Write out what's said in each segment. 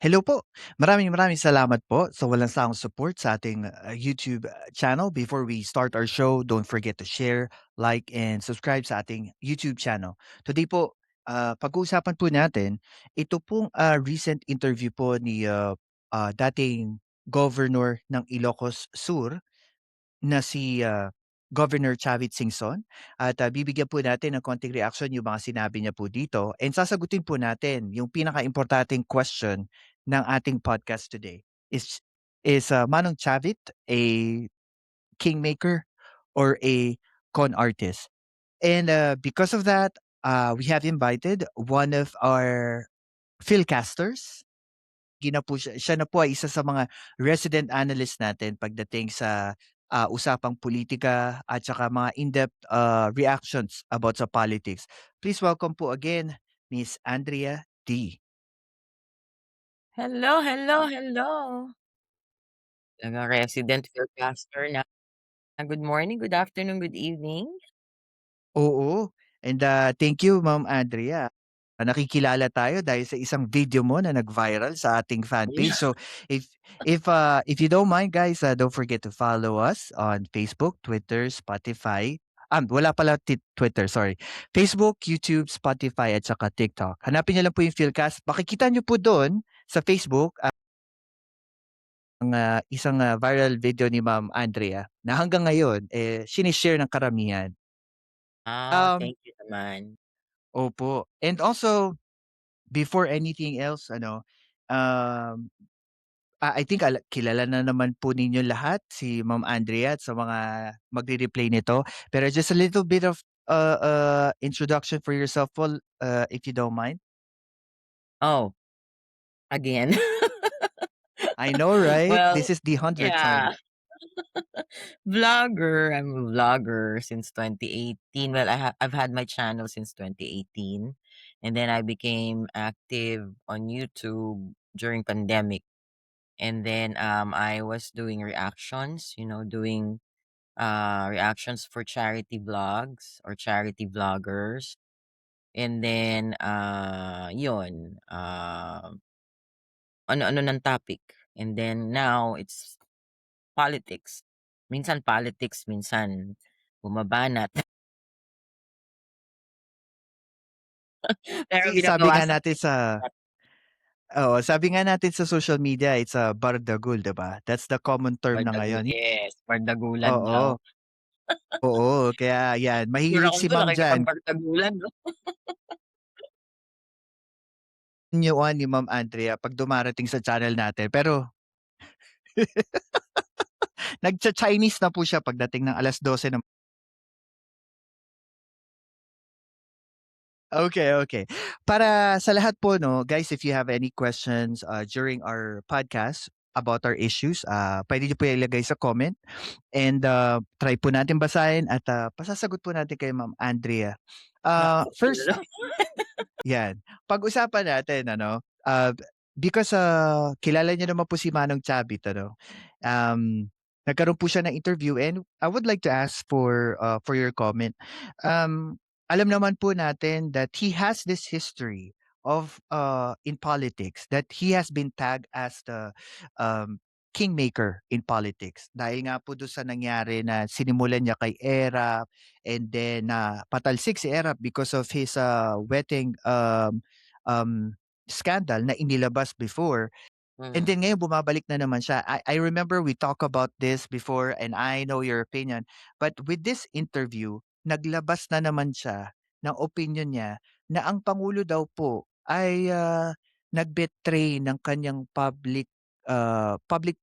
Hello po. Maraming salamat po sa walang sawang support sa ating YouTube channel. Before we start our show, don't forget to share, like, and subscribe sa ating YouTube channel. Today po, pag-uusapan po natin, ito pong recent interview po ni dating Governor ng Ilocos Sur na si Governor Chavit Singson at bibigyan po natin ng konting reaction yung mga sinabi niya po dito and sasagutin po natin yung pinakaimportanteng question ng ating podcast today. Is Manong Chavit a kingmaker or a con artist? And because of that, we have invited one of our Philcasters. Siya na po ay isa sa mga resident analyst natin pagdating sa, usapang politika at saka mga in-depth, reactions about sa politics. Please welcome po again Miss Andrea D. Hello, hello, hello. Resident Faircaster na. Good morning, good afternoon, good evening. Oo, and, thank you Ma'am Andrea. Nakikilala tayo dahil sa isang video mo na nag-viral sa ating fan Ayun. page. So if if you don't mind guys, don't forget to follow us on Facebook, Twitter, Spotify. Wala pala Twitter, sorry. Facebook, YouTube, Spotify at saka TikTok. Hanapin niyo lang po yung Philcast. Makikita niyo po doon sa Facebook ang, isang, viral video ni Ma'am Andrea na hanggang ngayon, shine-share ng karamihan. Um, Thank you naman. Opo. And also, before anything else um, I think kilala na naman po ninyo lahat si Ma'am Andrea at sa mga magre-replay nito. Pero just a little bit of, introduction for yourself po, if you don't mind. Oh, again. I know, right? Well, This is the 100th yeah, time. vlogger. I'm a vlogger since 2018. Well, I've had my channel since 2018, and then I became active on YouTube during pandemic. And then I was doing reactions, doing reactions for charity vlogs or charity vloggers. And then, yun, ano-ano ng topic. And then now it's politics. Minsan politics, minsan bumabanat. Pero Sabi ginagawa nga sa natin sabi nga natin sa social media, it's a bardagul, 'di ba? That's the common term na ngayon. yes, bardagulan daw. Oo, oo. Kaya 'yan, Sure mahilig akong si 'to ma'am diyan. nakikipagbardagulan 'no? Anyuan ni Ma'am Andrea 'pag dumarating sa channel natin. Pero nagcha-Chinese na po siya pagdating ng 12:00 ng okay. Para sa lahat po 'no, guys, if you have any questions, during our podcast about our issues, puwede niyo po ilagay sa comment and, try po natin basahin at, pasasagot po natin kay Ma'am Andrea. Naku, First, 'yan, pag-usapan natin because, kilala niyo naman po si Manong Chavit nagkaroon po siya ng interview and I would like to ask for your comment. Alam naman po natin that he has this history of, in politics that he has been tagged as the, kingmaker in politics. Dahil nga po dun sa nangyari na sinimulan niya kay ERAP and then, patalsik si ERAP because of his, wedding, um, scandal na inilabas before. And mm. then ngayon bumabalik na naman siya. I remember we talk about this before and I know your opinion. But with this interview, naglabas na naman siya ng opinion niya na ang pangulo daw po ay, nag-betray ng kanyang public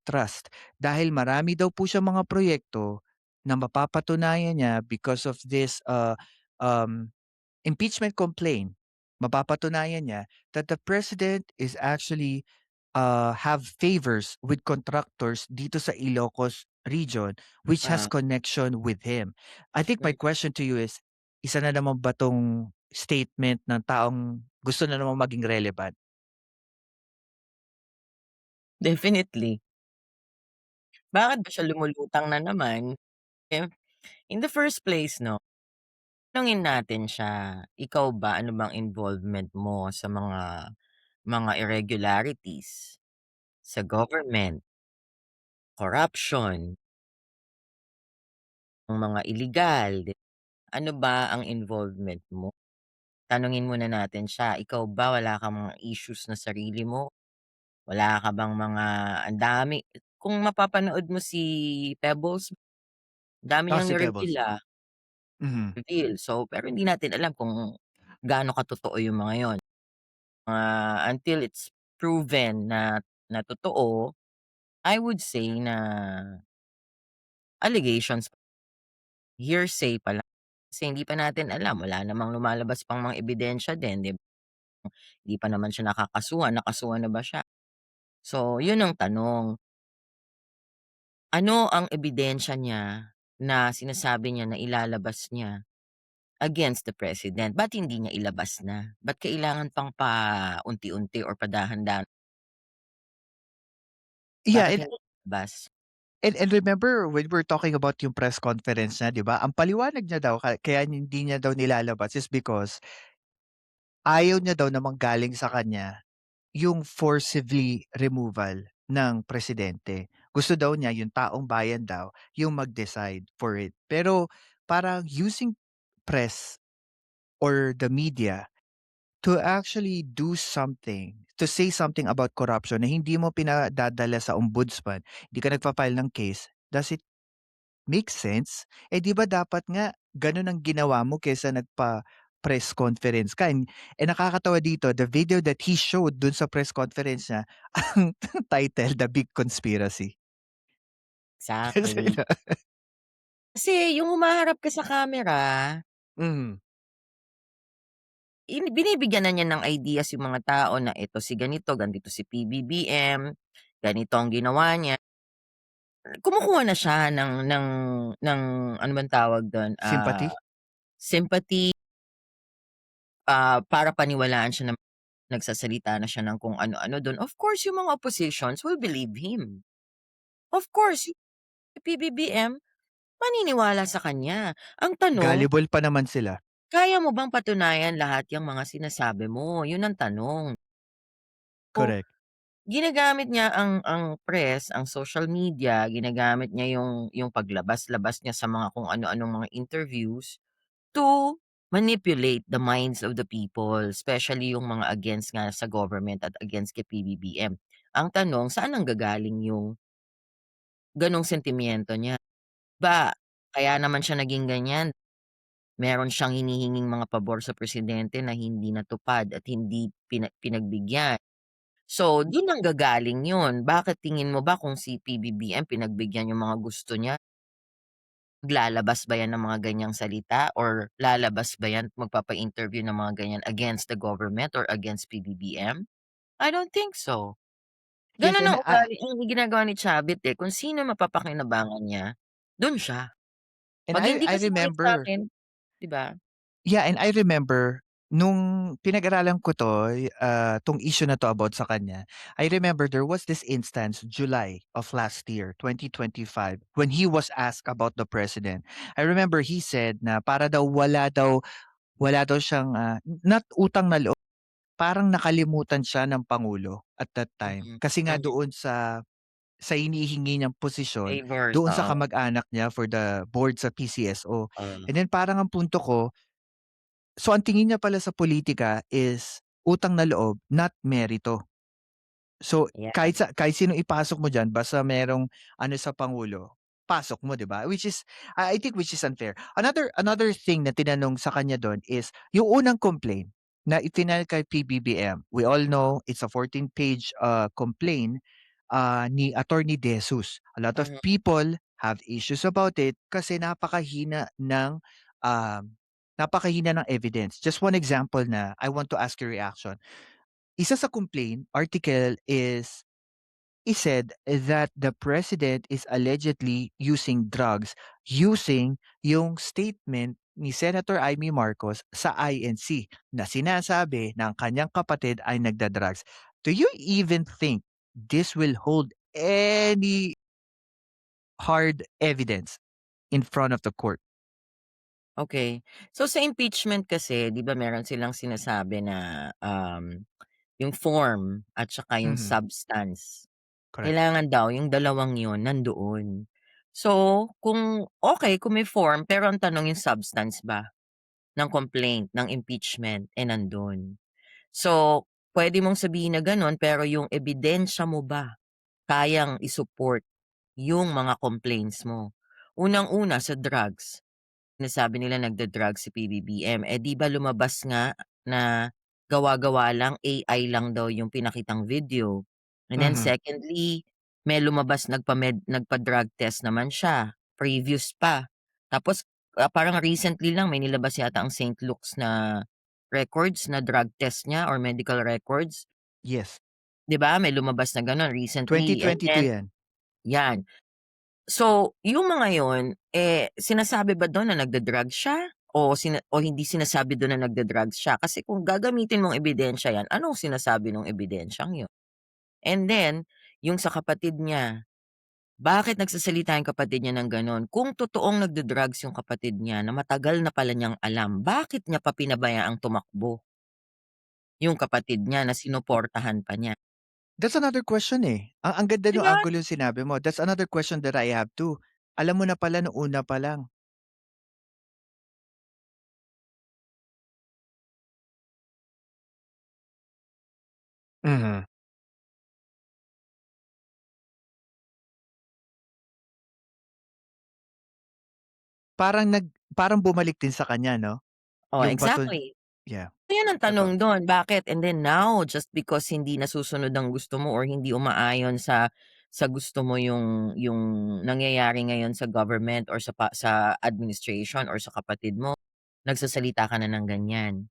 trust dahil marami daw po siyang mga proyekto na mapapatunayan niya because of this, um impeachment complaint, mapapatunayan niya that the president is actually, have favors with contractors dito sa Ilocos region which has Ah, connection with him. I think my question to you is, isa na naman ba 'tong statement ng taong gusto na namang maging relevant? definitely. Bakit ba siya lumulutang na naman? Eh, in the first place 'no, tanungin natin siya, ikaw ba, ano bang involvement mo sa mga mga irregularities sa government, corruption, ang mga illegal, ano ba ang involvement mo? Tanungin muna natin siya, ikaw ba wala kang mga issues na sarili mo? Wala ka bang mga ang dami kung mapapanood mo si Pebbles, dami niyang Si ni-reveal, Pebbles. Mhm. reveal. So, pero hindi natin alam kung gaano katotoo yung mga yun. Until it's proven na na totoo, I would say na allegations, hearsay pa lang. Kasi hindi pa natin alam, wala namang lumalabas pang mga ebidensya din, 'di ba? Hindi pa naman siya nakakasuhan, nakasuhan na ba siya? So, yun ang tanong, ano ang ebidensya niya na sinasabi niya na ilalabas niya against the president? Ba't hindi niya ilabas na? Ba't kailangan pang paunti-unti or padahan-dahan? Yeah, Bakit hindi ilabas? and remember when we're talking about yung press conference niya, 'di ba? Ang paliwanag niya daw kaya hindi niya daw nilalabas is because ayaw niya daw na manggaling sa kanya yung forcibly removal ng presidente. Gusto daw niya yung taong bayan daw yung mag-decide for it. Pero parang using press or the media to actually do something, to say something about corruption na hindi mo pinadadala sa ombudsman, hindi ka nagfa-file ng case, does it make sense? Eh, 'di ba dapat nga gano'n ang ginawa mo kaysa nagpa-press conference ka nakakatawa dito, the video that he showed dun sa press conference niya, ang title, The Big Conspiracy. Kasi Exactly. Kasi yung humaharap ka sa camera, mhm, binibigyan na niya ng ideas yung mga tao na ito si ganito, ganito si PBBM, ganito ang ginawa niya. Kumukuha na siya ng ano bang tawag dun, sympathy? sympathy, para paniwalaan siya na nagsasalita na siya ng kung ano-ano dun. Of course, yung mga oppositions will believe him. Of course, yung PBBM maniniwala sa kanya. Ang tanong, Gullible pa naman sila, kaya mo bang patunayan lahat yang mga sinasabi mo? Yun ang tanong. O correct. ginagamit niya ang press, ang social media, ginagamit niya yung paglabas-labas niya sa mga kung ano-anong mga interviews to manipulate the minds of the people, especially yung mga against nga sa government at against kay PBBM. Ang tanong, saan nanggagaling yung gano'ng sentimiento niya? Ba kaya naman siya naging ganyan, meron siyang hinihinging mga pabor sa presidente na hindi natupad at hindi pinagbigyan. So, dun nanggagaling yun. Bakit tingin mo ba kung si PBBM pinagbigyan yung mga gusto niya, lalabas ba yan ng mga ganyang salita or lalabas ba yan, magpapa-interview ng mga ganyan against the government or against PBBM? I don't think so. Yes, Gano'n and ang ugali ang ginagawa ni Chavit, eh, kung sino mapapakinabangan niya, dun siya. 'Pag hindi I ka sumait remember. sa'kin, 'di ba? Yeah, and I remember nung pinag-aralan ko 'to, 'tong issue na 'to about sa kanya, I remember there was this instance July of last year, 2025, when he was asked about the president. I remember he said na para daw wala daw siyang, not utang na loob, parang nakalimutan siya ng pangulo at that time. Mhm, Kasi nga mhm. doon sa hinihingi niyang posisyon, Favors, doon sa oo, kamag-anak niya for the board sa PCSO. oo. And then parang ang punto ko. So ang tingin niya pala sa politika is utang na loob, not merito. So Yeah, kahit sinong ipasok mo diyan basta merong ano sa pangulo, pasok mo, 'di ba? Which is I think which is unfair. Another thing na tinanong sa kanya dun is yung unang complaint na ifinile kay PBBM. We all know it's a 14-page complaint ni Attorney De Jesus. A lot of mhm. people have issues about it kasi um, napakahina ng evidence. Just one example na I want to ask your reaction. Isa sa complaint article is he said that the president is allegedly using drugs using yung statement ni Senator Amy Marcos sa INC na sinasabi ng kanyang kapatid ay nagda-drugs. Do you even think this will hold any hard evidence in front of the court? Okey. So, sa impeachment kasi 'di ba meron silang sinasabi na, yung form at saka yung Mhm, substance. correct. Kailangan daw yung dalawang yun nandoon. So, kung okey kung may form pero ang tanong yung substance ba ng complaint, ng impeachment, nandun. So, puwede mong sabihin na gano'n pero yung ebidensya mo ba kayang i-support yung mga complaints mo? Unang-una sa drugs. Sinasabi nila nagda-drugs si PBBM, 'di ba lumabas nga na gawa-gawa lang, AI lang daw yung pinakitang video. And then Mhm, secondly, may lumabas nagpa-drug test naman siya, previous pa. Tapos, parang recently lang may nilabas yata ang St. Luke's na records na drug test niya or medical records, yes. 'di ba? May lumabas na gano'n recently and 2022 then 'yan. 'yan. So, yung mga yun, sinasabi ba dun na nagda-drugs siya o hindi sinasabi dun na nagda-drugs siya? Kasi kung gagamitin mong ebidensya yan, anong sinasabi nung ebidensyang yun? And then, yung sa kapatid niya, bakit nagsasalita yung kapatid niya ng gano'n? Kung totoong nagda-drugs yung kapatid niya na matagal na pala niyang alam, bakit niya pa pinabayaang tumakbo yung kapatid niya na sinuportahan pa niya, That's another question, eh. Ang ganda 'di nung ba? angulo yung sinabi mo. That's another question that I have too. Alam mo na pala nung una pa lang. Mhm. Parang bumalik din sa kanya 'no? Oh, Yung baton exactly. yeah, Yun ang totoo. tanong dun, bakit? And then now, just because hindi nasusunod ang gusto mo or hindi umaayon sa gusto mo yung nangyayari ngayon sa government or sa administration or sa kapatid mo, nagsasalita ka na ng ganyan.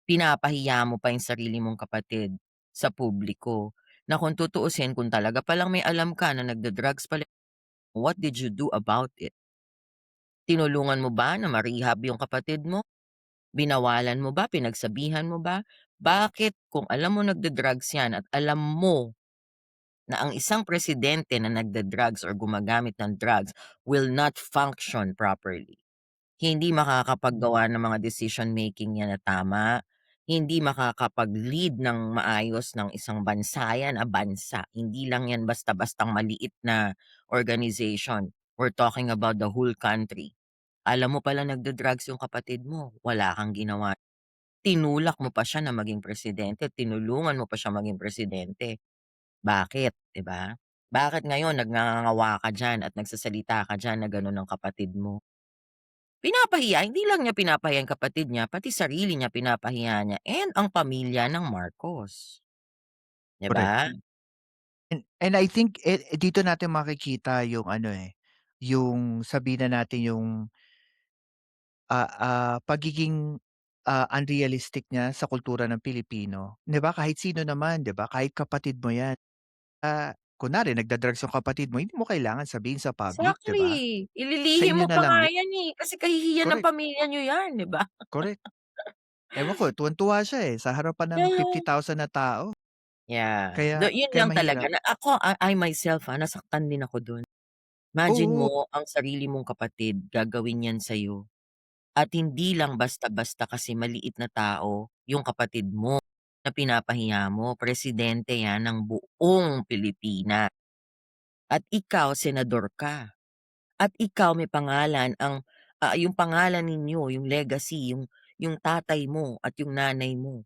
Pinapahiya mo pa yung sarili mong kapatid sa publiko, na kung tutuusin kung talaga palang may alam ka na nagda-drugs pala, what did you do about it? Tinulungan mo ba na ma-rehab yung kapatid mo? Binawalan mo ba, pinagsabihan mo ba? Bakit kung alam mo nagda-drugs 'yan at alam mo na ang isang presidente na nagda-drugs or gumagamit ng drugs will not function properly, hindi makakapaggawa ng mga decision making niya na tama, hindi makakapag-lead ng maayos ng isang bansa 'yan, bansa. Hindi lang 'yan basta-bastang maliit na organization. We're talking about the whole country. Alam mo pala nagda-drugs yung kapatid mo, wala kang ginawa. Tinulak mo pa siya na maging presidente, tinulungan mo pa siya maging presidente. Bakit, 'di ba? Bakit ngayon nagngangawa ka diyan at nagsasalita ka diyan na gano'n ang kapatid mo? Pinapahiya, hindi lang niya pinapahiya yung kapatid niya, pati sarili niya pinapahiya niya and ang pamilya ng Marcos, 'di Correct. ba? And I think, dito natin makikita yung ano, eh, yung sabihin na natin yung, pagiging, unrealistic niya sa kultura ng Pilipino. 'Di ba kahit sino naman, 'di ba, kahit kapatid mo 'yan, kunwari nagda-drugs yung kapatid mo, hindi mo kailangan sabihin sa public, 'di ba? Exactly, Sa ililihim inyo mo na pa lang nga 'yan. yan, kasi kahihiyan ng Correct, pamilya niyo yan, 'di ba? correct. Ewan ko, tuwang-tuwa siya, eh, sa harapan ng Yeah. 50,000 na tao. Yeah, Kaya yun kaya lang talaga mahirap. na ako, I myself, nasaktan din ako dun. Imagine Oo, mo ang sarili mong kapatid gagawin yan sa'yo at hindi lang basta-basta kasi maliit na tao yung kapatid mo na pinapahiya mo, presidente yan ng buong Pilipinas at ikaw senador ka at ikaw may pangalan yung pangalan ninyo, yung legacy, yung tatay mo at yung nanay mo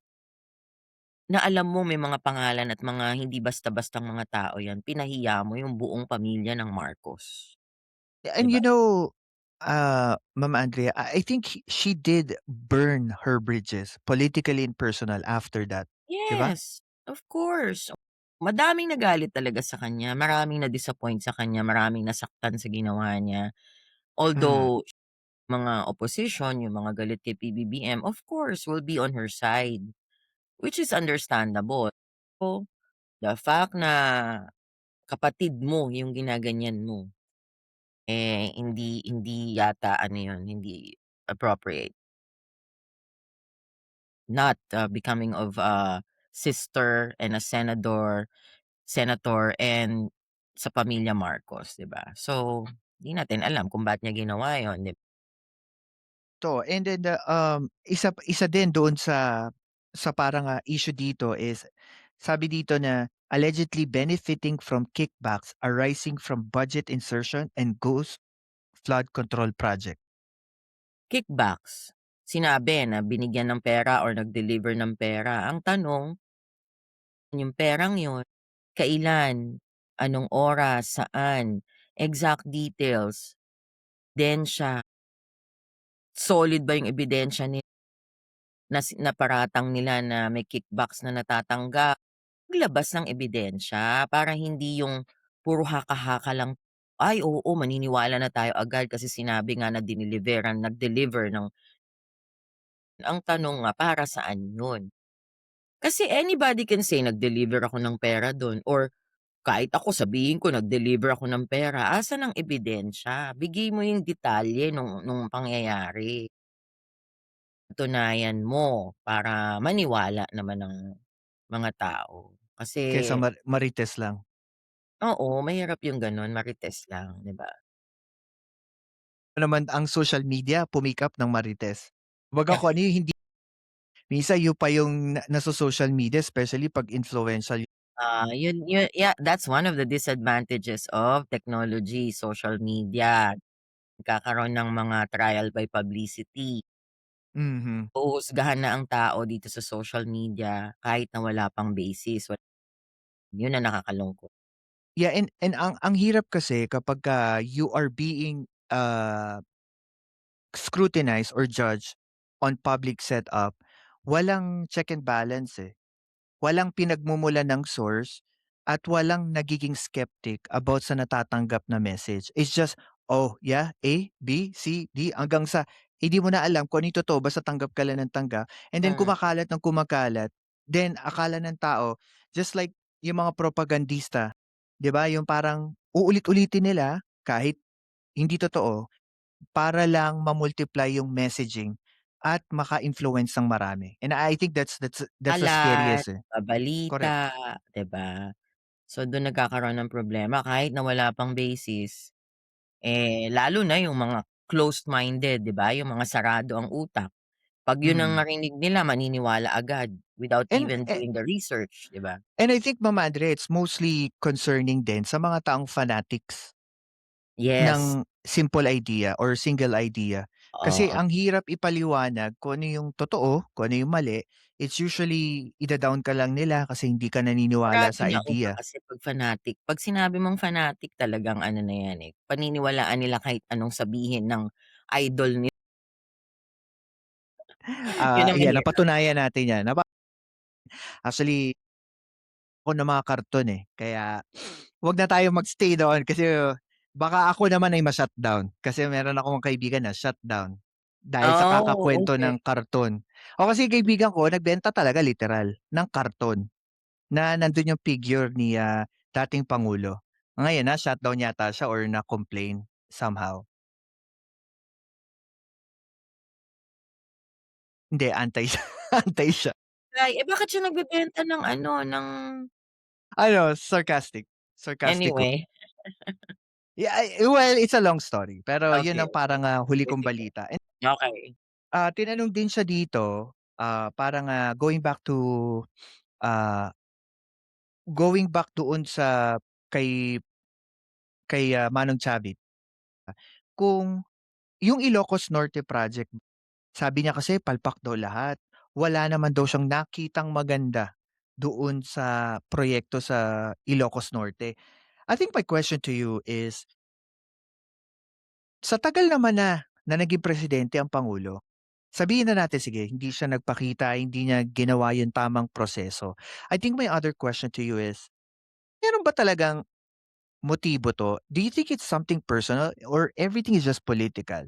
na alam mo may mga pangalan at mga hindi basta-bastang mga tao yan, pinahiya mo yung buong pamilya ng Marcos, 'di and ba? Mama Andrea, I think she did burn her bridges politically and personal after that, 'di ba? Yes, of course. Madaming nagalit talaga sa kanya, maraming na-disappoint sa kanya, maraming nasaktan sa ginawa niya. Mhm. Although, mga opposition, yung mga galit kay PBBM, of course, will be on her side, which is understandable. So, the fact na kapatid mo yung ginaganyan mo, hindi hindi yata ano yun, hindi appropriate. Not, becoming of a sister and a senator and sa pamilya Marcos, 'di ba? So, 'di natin alam kung ba't niya ginawa yun, 'di. 'To and then, isa din doon sa sa parang, issue dito is sabi dito na allegedly benefiting from kickbacks arising from budget insertion and ghost flood control project. Kickbacks, sinabi na binigyan ng pera or nag-deliver ng pera. Ang tanong, yung perang yun, kailan, anong oras, saan, exact details, ebidensya, solid ba yung ebidensya na paratang nila na may kickbacks na natatanggap, maglabas ng ebidensya para hindi yung puro haka-haka lang, "Ay oo, maniniwala na tayo agad kasi sinabi nga na nag-deliver ng." Ang tanong nga para saan yun? Kasi anybody can say nag-deliver ako ng pera dun or kahit ako sabihin ko nag-deliver ako ng pera, asan ang ebidensya? Bigay mo yung detalye nung pangyayari. Patunayan mo para maniwala naman ng mga tao. Kasi Kaysa marites lang. oo, mahirap yung gano'n, marites lang, 'di ba? Ano naman ang social media pumikap ng marites. Kumbaga kung ano yung hindi minsan yun pa yung naso-social media especially 'pag influential. Yun yeah, that's one of the disadvantages of technology, social media. Nagkakaroon ng mga trial by publicity. Mhm. Huhusgahan na ang tao dito sa social media kahit na wala pang basis, yun ang nakakalungkot. Yeah, and ang hirap kasi kapagka you are being, scrutinized or judged on public setup, walang check and balance, eh. Walang pinagmumulan ng source at walang nagiging skeptic about sa natatanggap na message. It's just, "Oh, yeah, A, B, C, D," hanggang sa hindi mo na alam kung ano yung totoo basta tanggap ka lang ng tanggap and then Hmm, kumakalat ng kumakalat. Then akala ng tao just like yung mga propagandista, 'di ba, yung parang uulit-ulitin nila kahit hindi totoo para lang ma-multiply yung messaging at maka-influence ng marami. And I think that's the kalat, scariest, eh. Correct. babalita, 'di ba? So dun nagkakaroon ng problema kahit na wala pang basis. Lalo na yung mga closed-minded, 'di ba, yung mga sarado ang utak. 'Pag yun ang Mm. narinig nila maniniwala agad without And even a doing the research, 'di ba? and I think Mama Andre, it's mostly concerning din sa mga taong fanatics Yes, ng simple idea or single idea. Kasi oo. ang hirap ipaliwanag kung ano yung totoo, kung ano yung mali. It's usually ida-down ka lang nila kasi hindi ka naniniwala Sarado sa niya utak idea. kasi 'pag fanatic. 'Pag sinabi mong fanatic talagang ano na yan, paniniwalaan nila kahit anong sabihin ng idol nila, yun ang Yan mahirap. napatunayan natin yan. Actually ako ng mga karton, eh, kaya 'wag na tayong mag-stay doon kasi baka ako naman ay ma-shutdown. Kasi meron akong kaibigan na shutdown dahil sa Oh, kakakuwento okey. ng karton. O kasi kaibigan ko nagbenta talaga literal ng karton na nandun yung figure ni, dating pangulo. Ngayon na-shutdown yata siya or na-complain somehow. Hindi, antay siya, antay siya. Ay, bakit siya nagbebenta ng ano, ng Ano, sarcastic way. anyway, Yeah, well, it's a long story pero yun okey, ang parang, huli sige, kong sige. balita. Okey. Tinanong din siya dito, parang, ah, going back doon sa kay Manong Chavit, kung yung Ilocos Norte project, sabi niya kasi palpak daw lahat. Wala naman daw siyang nakitang maganda doon sa proyekto sa Ilocos Norte. I think my question to you is, sa tagal naman na naging presidente ang pangulo, sabihin na natin sige hindi siya nagpakita, hindi niya ginawa yung tamang proseso. I think my other question to you is, meron ba talagang motibo 'to? Do you think it's something personal or everything is just political?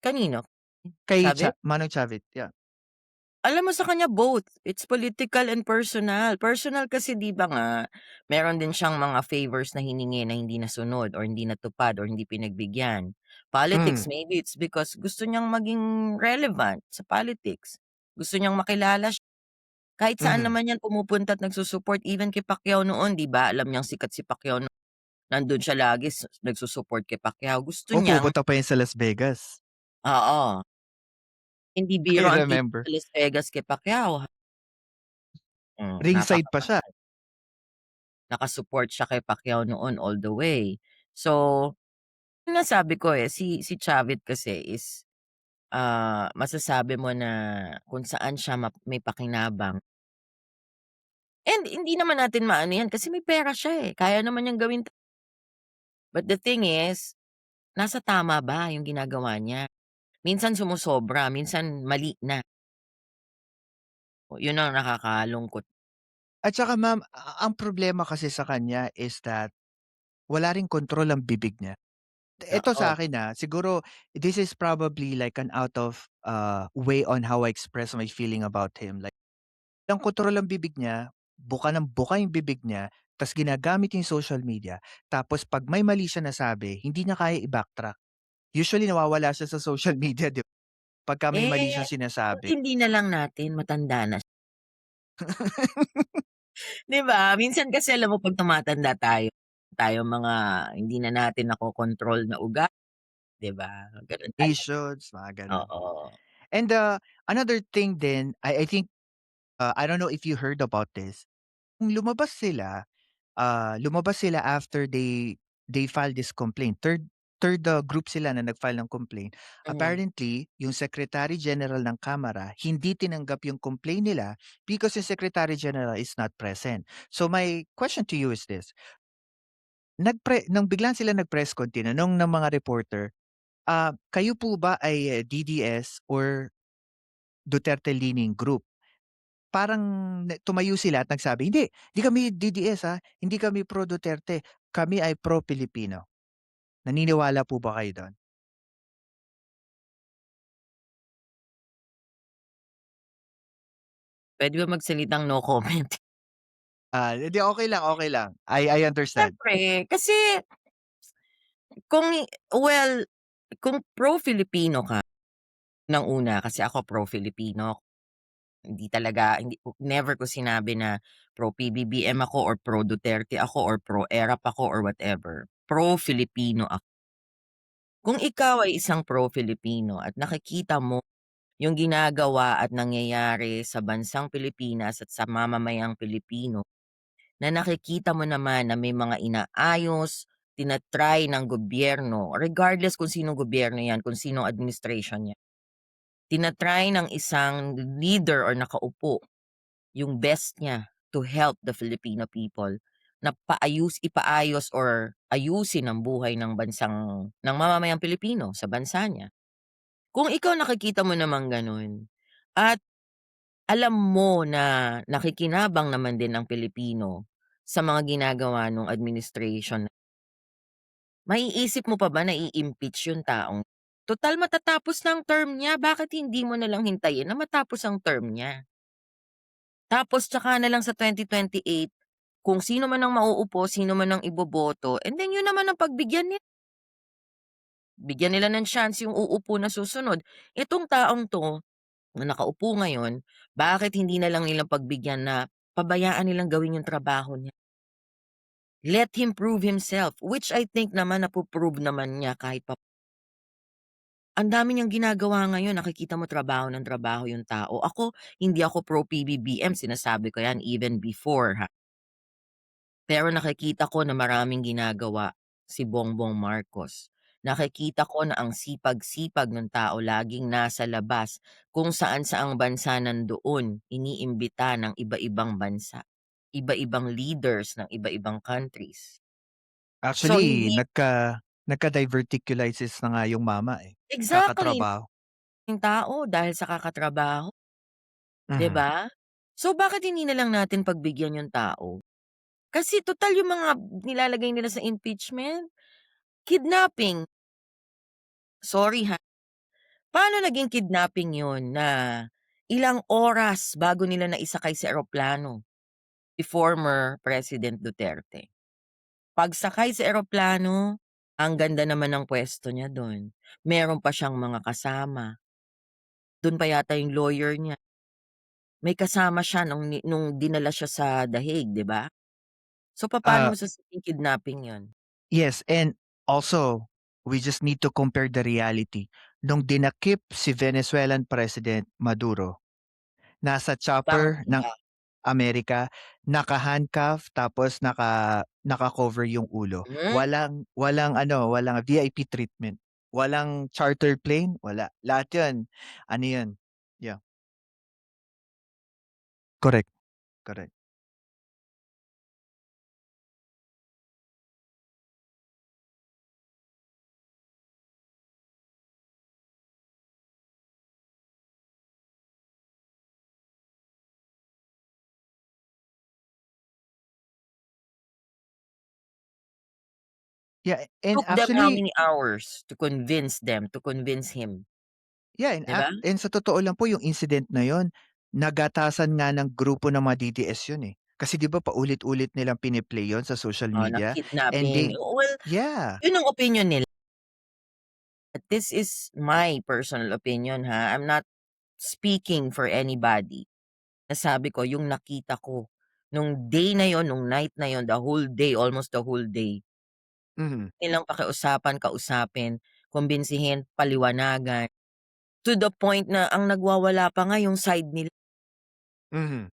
Kanino? Kay Sabi? Manong Chavit, yeah. Alam mo sa kanya both, it's political and personal. Personal kasi 'di ba nga, meron din siyang mga favors na hiningi na hindi nasunod or hindi natupad or hindi pinagbigyan. Hmm, Politics, maybe it's because gusto niyang maging relevant sa politics. Gusto niyang makilala kahit saan mhm. naman 'yan pumupunta at nagsu-support even kay Pacquiao noon 'di ba, alam niyang sikat si Pacquiao nandun siya lagi nagsu-support kay Pacquiao. Gusto Oh, niyang pumupunta pa yun sa Las Vegas. oo, hindi I biro ang ticket remember. sa Las Vegas kay Pacquiao. Ringside pa siya. Naka-support siya kay Pacquiao noon all the way. So, yun nga sabi ko, eh, si Chavit kasi is, masasabi mo na kung saan siya may pakinabang and hindi naman natin maano yan kasi may pera siya, eh, kaya naman niyang gawin. But the thing is, nasa tama ba yung ginagawa niya? Minsan sumosobra, minsan mali na. Yun ang nakakalungkot. At saka ma'am, ang problema kasi sa kanya is that wala ring kontrol ang bibig niya. Ito Oo, sa akin, siguro this is probably like an out of, way on how I express my feeling about him. Like, walang kontrol ang bibig niya, buka ng buka yung bibig niya, ta's ginagamit yung social media, tapos 'pag may mali siya nasabi, hindi niya kaya i-backtrack. Usually nawawala siya sa social media, 'di ba, pagka may mali eh, siyang sinasabi. intindi na lang natin matanda na. 'Di ba? Minsan kasi alam mo 'pag tumatanda tayo, tayong mga hindi na natin nakokontrol na 'di ba? Gano'n talaga, Patience, mga gano'n. oo. And, another thing din, I think, I don't know if you heard about this, kung lumabas sila after they filed this complaint. Third group sila na nag-file ng complaint. Mhm. Apparently, yung Secretary General ng Kamara hindi tinanggap yung complaint nila because the Secretary General is not present. So my question to you is this, nung biglaan sila nag-press con, tinanong ng mga reporter, kayo po ba ay DDS or Duterte-leaning group? Parang tumayo sila at nagsabi, "Hindi kami DDS, hindi kami pro Duterte, kami ay pro Pilipino." Naniniwala po ba kayo dun? Puwede ba magsalitang no comment? Hindi, okey lang, okey lang. I understand. Siyempre, kasi kung well, kung pro-Filipino ka, unang-una kasi ako pro-Filipino, hindi never ko sinabi na pro-PBBM ako or pro-Duterte ako or pro-ERAP ako or whatever. Pro-Filipino ako. Kung ikaw ay isang pro-Filipino at nakikita mo yung ginagawa at nangyayari sa bansang Pilipinas at sa mamamayang Pilipino, na nakikita mo naman na may mga inaayos, ng gobyerno, regardless kung sinong gobyerno 'yan, kung sinong administration 'yan. Ng isang leader or nakaupo yung best niya to help the Filipino people na ipaayos or ayusin ang buhay ng mamamayang Pilipino sa bansa niya. Kung ikaw nakikita mo namang gano'n at alam mo na nakikinabang naman din ang Pilipino sa mga ginagawa nung administration, maiisip mo pa ba na i-impeach yung taong tutal matatapos na ang term niya, bakit hindi mo na lang hintayin na matapos ang term niya? Tapos tsaka na lang sa 2028, kung sino man ang mauupo, sino man ang iboboto, and then yun naman ang pagbigyan nila. Bigyan nila ng chance yung uupo na susunod. Itong taong 'to na nakaupo ngayon, bakit hindi na lang nilang pagbigyan na pabayaan nilang gawin yung trabaho niya? Let him prove himself, which I think naman napo-prove naman niya kahit ang dami niyang ginagawa ngayon, nakikita mo trabaho ng trabaho yung tao. Ako, hindi ako pro PBBM, sinasabi ko yan even before, ha. Pero nakikita ko na maraming ginagawa si Bongbong Marcos. Nakikita ko na ang sipag-sipag ng tao laging nasa labas kung saan-saang bansa nandoon, iniimbita ng iba-ibang bansa, iba-ibang leaders ng iba-ibang countries. So Actually, hindi nagka-diverticulitis na nga yung mama, eh, exactly, kakatrabaho. yung tao dahil sa kakatrabaho, 'di Mhm. ba? So bakit hindi na lang natin pagbigyan yung tao? Kasi tutal yung mga nilalagay nila sa impeachment, kidnapping. Sorry, ha. Paano naging kidnapping yun na ilang oras bago nila naisakay sa eroplano si former President Duterte. Pagsakay sa eroplano, ang ganda naman ng puwesto niya dun. Meron pa siyang mga kasama. Dun pa yata yung lawyer niya. May kasama siya nung dinala siya sa dahig, 'di ba? So, papaano Ah, mo sasabing kidnapping yun? yes, and also, we just need to compare the reality. Nung dinakip si Venezuelan President Maduro, nasa Bakit chopper ng ba? Amerika, naka-handcuff tapos naka-cover yung ulo. Hmm, Walang ano, walang VIP treatment, walang charter plane, wala. Lahat 'yun ano 'yun, yeah, correct, correct. Yeah, and took them how actually many hours to convince him, yeah, 'di ba? and sa totoo lang po yung incident na yun, nagatasan nga ng grupo ng mga DDS yun, eh. Kasi 'di ba paulit-ulit nilang pini-play yun sa social Na media and kidnapping. they Well, yeah, yun ang opinyon nila. But this is my personal opinion, ha, I'm not speaking for anybody. Nasabi ko yung nakita ko nung day na yun, nung night na yun, the whole day, almost the whole day, mhm, nilang pakiusapan, kausapin, kumbinsihin, paliwanagan, to the point na ang nagwawala pa nga yung side nila. mhm,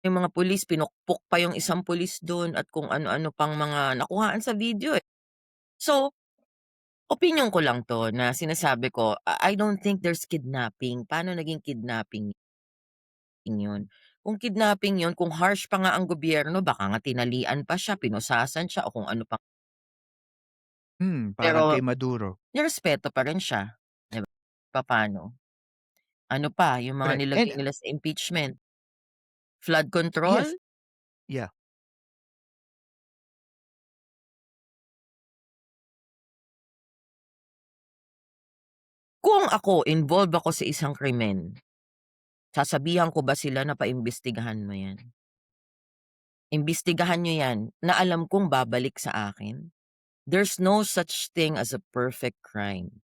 Yung mga pulis, pinukpok pa yung isang pulis dun at kung ano-ano pang mga nakuhaan sa video, eh. So, opinyon ko lang 'to na sinasabi ko, I don't think there's kidnapping. Paano naging kidnapping yun? Kung kidnapping yun, kung harsh pa nga ang gobyerno baka nga tinalian pa siya, pinusasan siya o kung ano pa. parang kay Pero Maduro. nirespeto pa rin siya, 'di ba? Papaano? Ano pa yung mga Correct, nilagay and nila sa impeachment, flood control? yes, yeah, Kung ako, involved ako sa isang krimen, sasabihan ko ba sila na paimbestigahan mo 'yan? Imbestigahan niyo 'yan na alam kong babalik sa akin. There's no such thing as a perfect crime.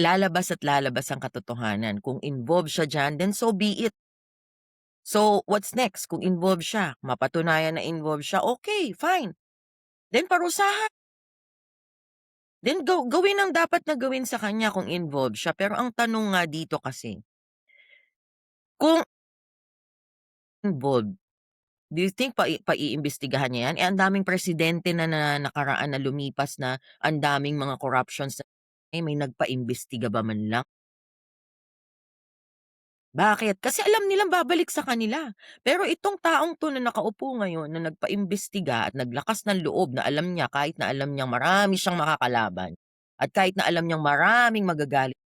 Lalabas at lalabas ang katotohanan. Kung involved siya diyan, then so be it. So, what's next? Kung involved siya, mapatunayan na involved siya, okay, fine. Then parusahan. Then gawin ang dapat na gawin sa kanya kung involved siya. Pero ang tanong nga dito kasi, kung involved, do you think paiimbestigahan niya 'yan? Eh, ang daming presidente na nakaraan na lumipas na ang daming mga corruptions na eh, may nagpaimbestiga ba man lang? Bakit? Kasi alam nilang babalik sa kanila. Pero itong taong 'to na nakaupo ngayon na nagpaimbestiga at naglakas ng loob na alam niya kahit na alam niyang marami siyang makakalaban at kahit na alam niyang maraming magagalit,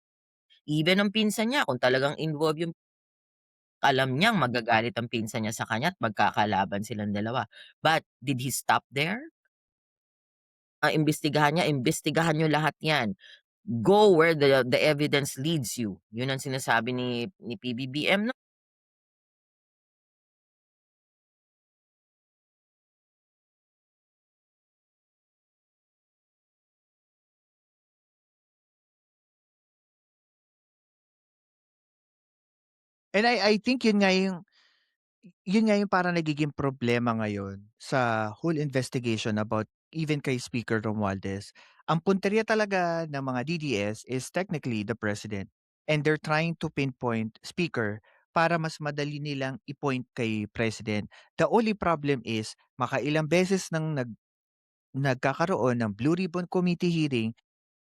even ang pinsan niya kung talagang involved yung alam niyang magagalit ang pinsan niya sa kanya at magkakalaban silang dalawa. But did he stop there? Imbestigahan niyo lahat 'yan. Go where the evidence leads you. 'Yun ang sinasabi ni PBBM 'no. and I think yun nga yung parang nagiging problema ngayon sa whole investigation about even kay Speaker Romualdez. Ang punteriya talaga ng mga DDS is technically the president and they're trying to pinpoint Speaker para mas madali nilang i-point kay president. The only problem is makailang beses nang nagkakaroon ng Blue Ribbon Committee hearing.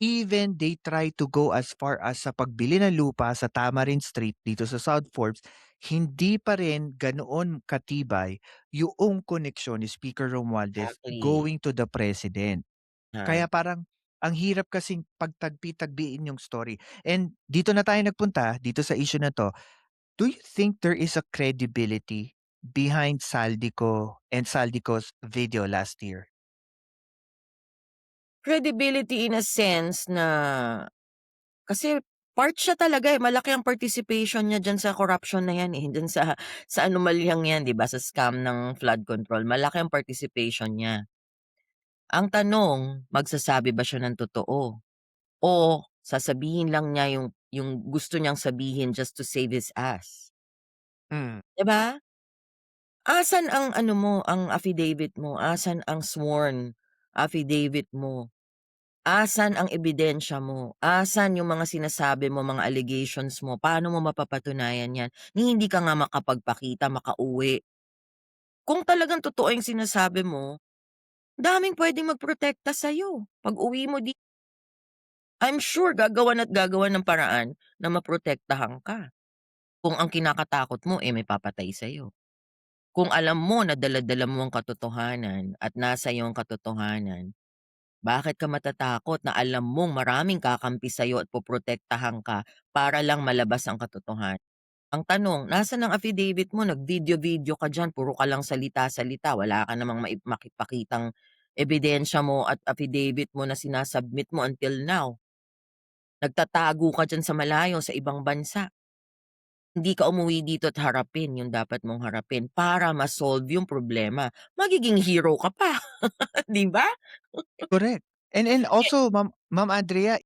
Even they try to go as far as sa pagbili ng lupa sa Tamarind Street dito sa South Forbes, hindi pa rin ganoon katibay yung koneksyon ni Speaker Romualdez Exactly, going to the President. ha. Kaya parang ang hirap kasing pagtagpi-tagpiin yung story. And dito na tayo nagpunta, dito sa issue na 'to, do you think there is a credibility behind Saldico and Saldico's video last year? Credibility in a sense na kasi part siya talaga, eh, malaki ang participation niya diyan sa corruption na 'yan, eh, diyan sa anomalyang 'yan, 'di ba, sa scam ng flood control, malaki ang participation niya. Ang tanong, magsasabi ba siya ng totoo o sasabihin lang niya yung gusto niyang sabihin just to save his ass, Hmm. 'di ba? Asan ang ano mo, ang affidavit mo, asan ang sworn affidavit mo? Asan ang ebidensya mo? Asan yung mga sinasabi mo, mga allegations mo? Paano mo mapapatunayan 'yan, ni hindi ka nga makapagpakita, makauwi? Kung talagang totoo yung sinasabi mo, daming puwedeng magprotekta sa'yo. Pag-uwi mo I'm sure gagawan at gagawan ng paraan na maprotektahan ka. Kung ang kinakatakot mo, may papatay sa'yo. Kung alam mo na dala-dala mo ang katotohanan at nasa iyo ang katotohanan, bakit ka matatakot na alam mong maraming kakampi sa'yo at poprotektahan ka para lang malabas ang katotohanan? Ang tanong, nasaan ang affidavit mo? Nag-video-video ka diyan, puro ka lang salita-salita, wala ka namang makipakitang ebidensya mo at affidavit mo na mo until now. Nagtatago ka diyan sa malayo, sa ibang bansa. Hindi ka umuwi dito at harapin yung dapat mong harapin para ma-solve yung problema. Magiging hero ka pa, 'di ba? Correct. And Eh also Ma'am Andrea,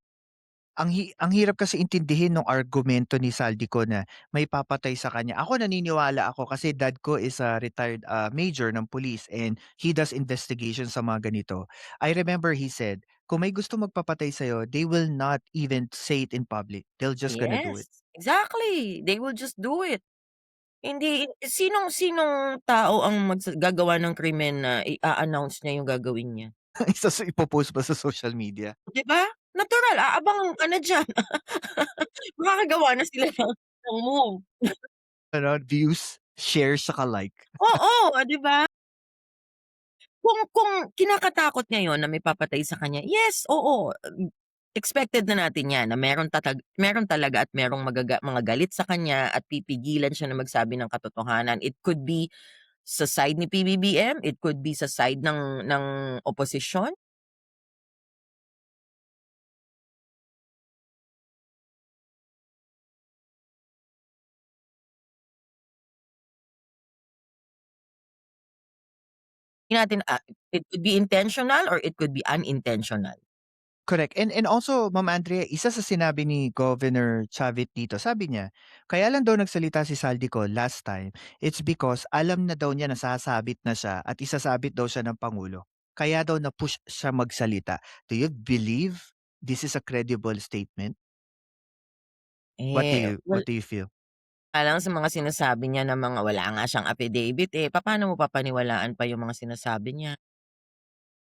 ang hirap kasi intindihin nung argumento ni Saldico na may papatay sa kanya. Ako naniniwala ako kasi dad ko is a retired, major ng police and he does investigation sa mga ganito. I remember he said, "Kung may gusto magpapatay sa'yo, they will not even say it in public. They're just gonna do it." yes, exactly. They will just do it. Hindi sinong tao ang gagawa ng krimen na i-a-announce niya yung gagawin niya, Ipo-post pa sa social media. 'di ba? Natural, aabangan ka na diyan. Makakagawa na sila ng move. Ano, views, shares, saka like. Oo, 'di ba? Kung kinakatakot niya yun na may papatay sa kanya, yes, oo, expected na natin 'yan na meron talaga at merong mga galit sa kanya at pipigilan siya na magsabi ng katotohanan. It could be sa side ni PBBM, it could be sa side ng oposisyon. Hindi natin, it could be intentional or it could be unintentional. Correct. And also, Ma'am Andrea, isa sa sinabi ni Governor Chavit dito, sabi niya, kaya lang daw nagsalita si Saldico last time, it's because alam na daw niya na sasabit na siya at isasabit daw siya ng Pangulo. Kaya daw na-push siya magsalita. Do you believe this is a credible statement? What do you Well, what do you feel? alang sa mga sinasabi niya na mga wala nga siyang affidavit, papaano mo papaniwalaan pa yung mga sinasabi niya?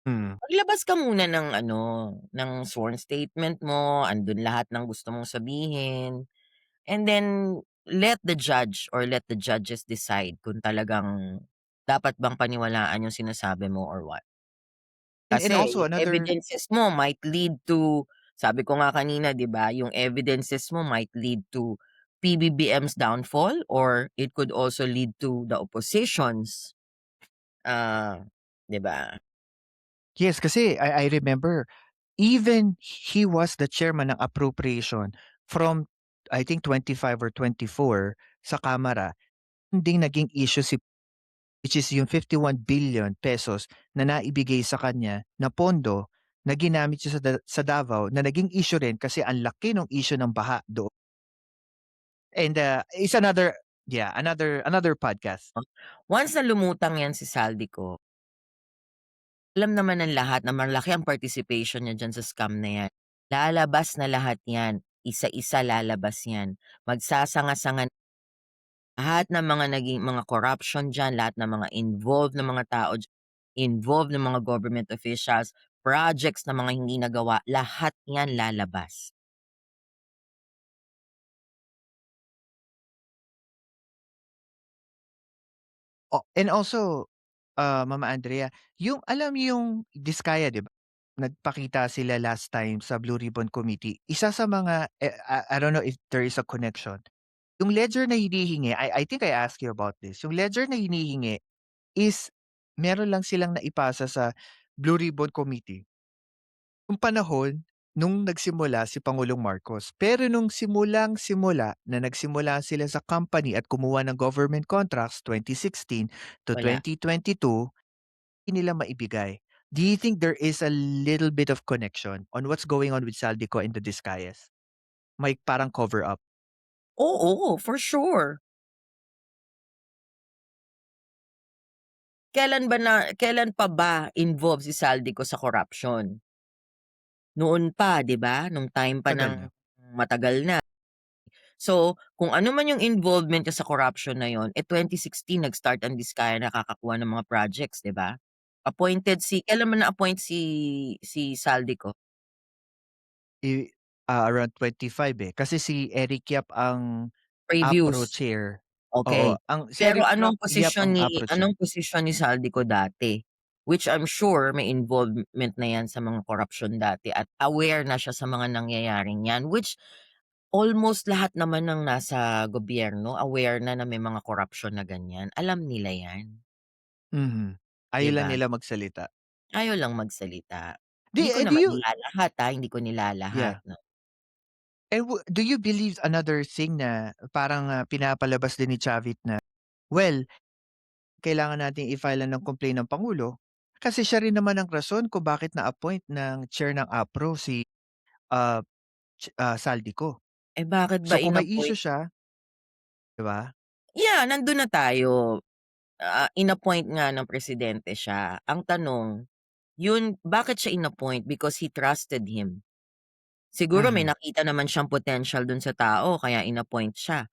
Hmm. Maglabas ka muna ng ano, ng sworn statement mo, andun lahat ng gusto mong sabihin, and then let the judge or let the judges decide kung talagang dapat bang paniwalaan yung sinasabi mo or what. And Kasi also yung another evidences mo might lead to sabi ko nga kanina 'di ba, yung evidences mo might lead to PBBM's downfall or it could also lead to the opposition's, ah, 'di ba? yes, kasi I remember even he was the chairman ng appropriation from I think 25 or 24 sa Kamara, hindi naging issue si which is yung 51 billion pesos na naibigay sa kanya na pondo na ginamit siya sa Davao na naging issue rin kasi ang laki ng issue ng baha doon. And, is another yeah, another podcast. Once na lumutang 'yan si Saldico, alam naman ng lahat na malaki ang participation niya diyan sa scam na 'yan. Lalabas na lahat 'yan, isa-isa lalabas 'yan. Magsasanga-sanga lahat ng mga naging mga corruption diyan, lahat ng mga involved na mga tao involved na mga government officials, projects na mga hindi nagawa, lahat 'yan lalabas. Oh, and also, Mama Andrea, yung alam mo yung Diskaya 'di ba? Nagpakita sila last time sa Blue Ribbon Committee. Isa sa mga, I don't know if there is a connection. Yung ledger na hinihingi, I think I asked you about this. Yung ledger na hinihingi is meron lang silang naipasa sa Blue Ribbon Committee nung panahon nung nagsimula si Pangulong Marcos. Pero nung simulang-simula na nagsimula sila sa company at kumuha ng government contracts 2016 to Wala. 2022, hindi nila maibigay. Do you think there is a little bit of connection on what's going on with Saldico and the Discayas? May parang cover up. Oo, for sure. Kailan pa ba involved si Saldico sa corruption? noon pa, 'di ba, nung time pa tagal na. ng matagal na. So, kung ano man yung involvement niya sa corruption na yun, 2016 nag-start ang Diskaya nakakakuha ng mga projects, 'di ba? Kailan mo na-appoint si Saldico? I around 25 eh, kasi si Eric Yap ang APRO Previous, chair. Oo, okey. ang si Pero Eric Yap ang APRO chair. anong posisyon ni Saldico dati? Which I'm sure may involvement na 'yan sa mga korapsiyon dati at aware na siya sa mga nangyayaring 'yan, which almost lahat naman ng nasa gobyerno aware na may mga korapsiyon na ganyan, alam nila 'yan, Mhm. 'di Ayaw lang ba? nila magsalita. Ayaw lang magsalita. Hindi ko Do naman you nilalahat, hindi ko nilalahat yeah. 'no. Do you believe another thing na parang, pinapalabas din ni Chavit na, well, kailangan nating i-file ng complaint ng pangulo, kasi siya rin naman ang rason kung bakit na-appoint ng chair ng APRO si, ah, Saldico. Eh, bakit ba So kung may issue in-appoint siya, 'di ba? yeah, nandun na tayo. In-appoint nga ng presidente siya. Ang tanong, bakit siya in-appoint? Because he trusted him. Siguro may Mhm, nakita naman siyang potential dun sa tao kaya in-appoint siya.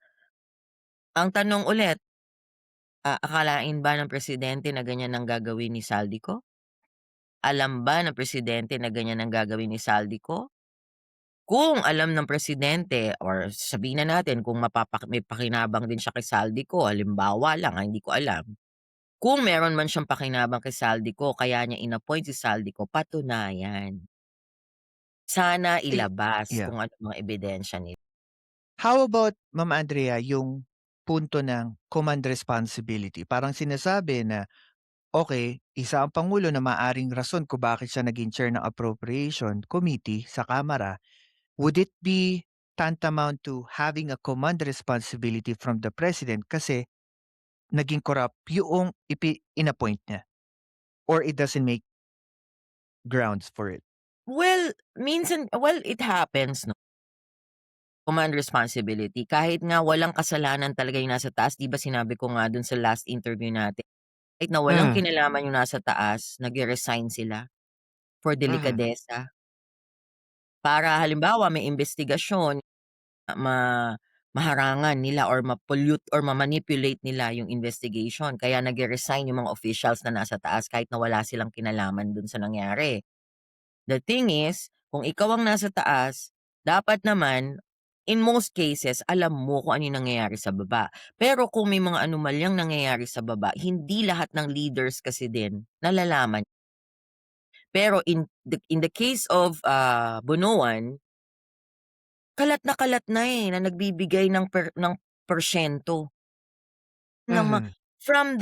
Ang tanong ulit, akalain ba ng presidente na ganyan ang gagawin ni Saldico? Alam ba ng presidente na ganyan ang gagawin ni Saldico? Kung alam ng presidente or sabihin na natin kung may pakinabang din siya kay Saldico, halimbawa lang, hindi ko alam. Kung meron man siyang pakinabang kay Saldico kaya niya in-appoint si Saldico, patunayan. Sana eh ilabas yeah. kung anong mga ebidensya nila. How about Ma'am Andrea, yung punto ng command responsibility? Parang sinasabi na, okay, isa ang pangulo na maaring rason kung bakit siya naging chair ng appropriation committee sa Kamara. Would it be tantamount to having a command responsibility from the president kasi naging corrupt yung in-appoint niya or it doesn't make grounds for it? Well, it happens 'no, command responsibility. Kahit nga walang kasalanan talaga yung nasa taas, 'di ba sinabi ko nga dun sa last interview natin, kahit na walang Mhm, kinalaman yung nasa taas, nagre-resign sila for mhm. delikadesa. Para halimbawa may investigasyon, ma maharangan nila or ma-pollute or ma-manipulate nila yung investigation kaya nagre-resign yung mga officials na nasa taas kahit na wala silang kinalaman dun sa nangyari. The thing is, kung ikaw ang nasa taas, dapat naman, in most cases, alam mo kung ano yung nangyayari sa baba. Pero kung may mga anomalyang nangyayari sa baba, hindi lahat ng leaders kasi din nalalaman. Pero in the case of Bunuan, kalat na eh, na nagbibigay ng porsyento ng Mhm. from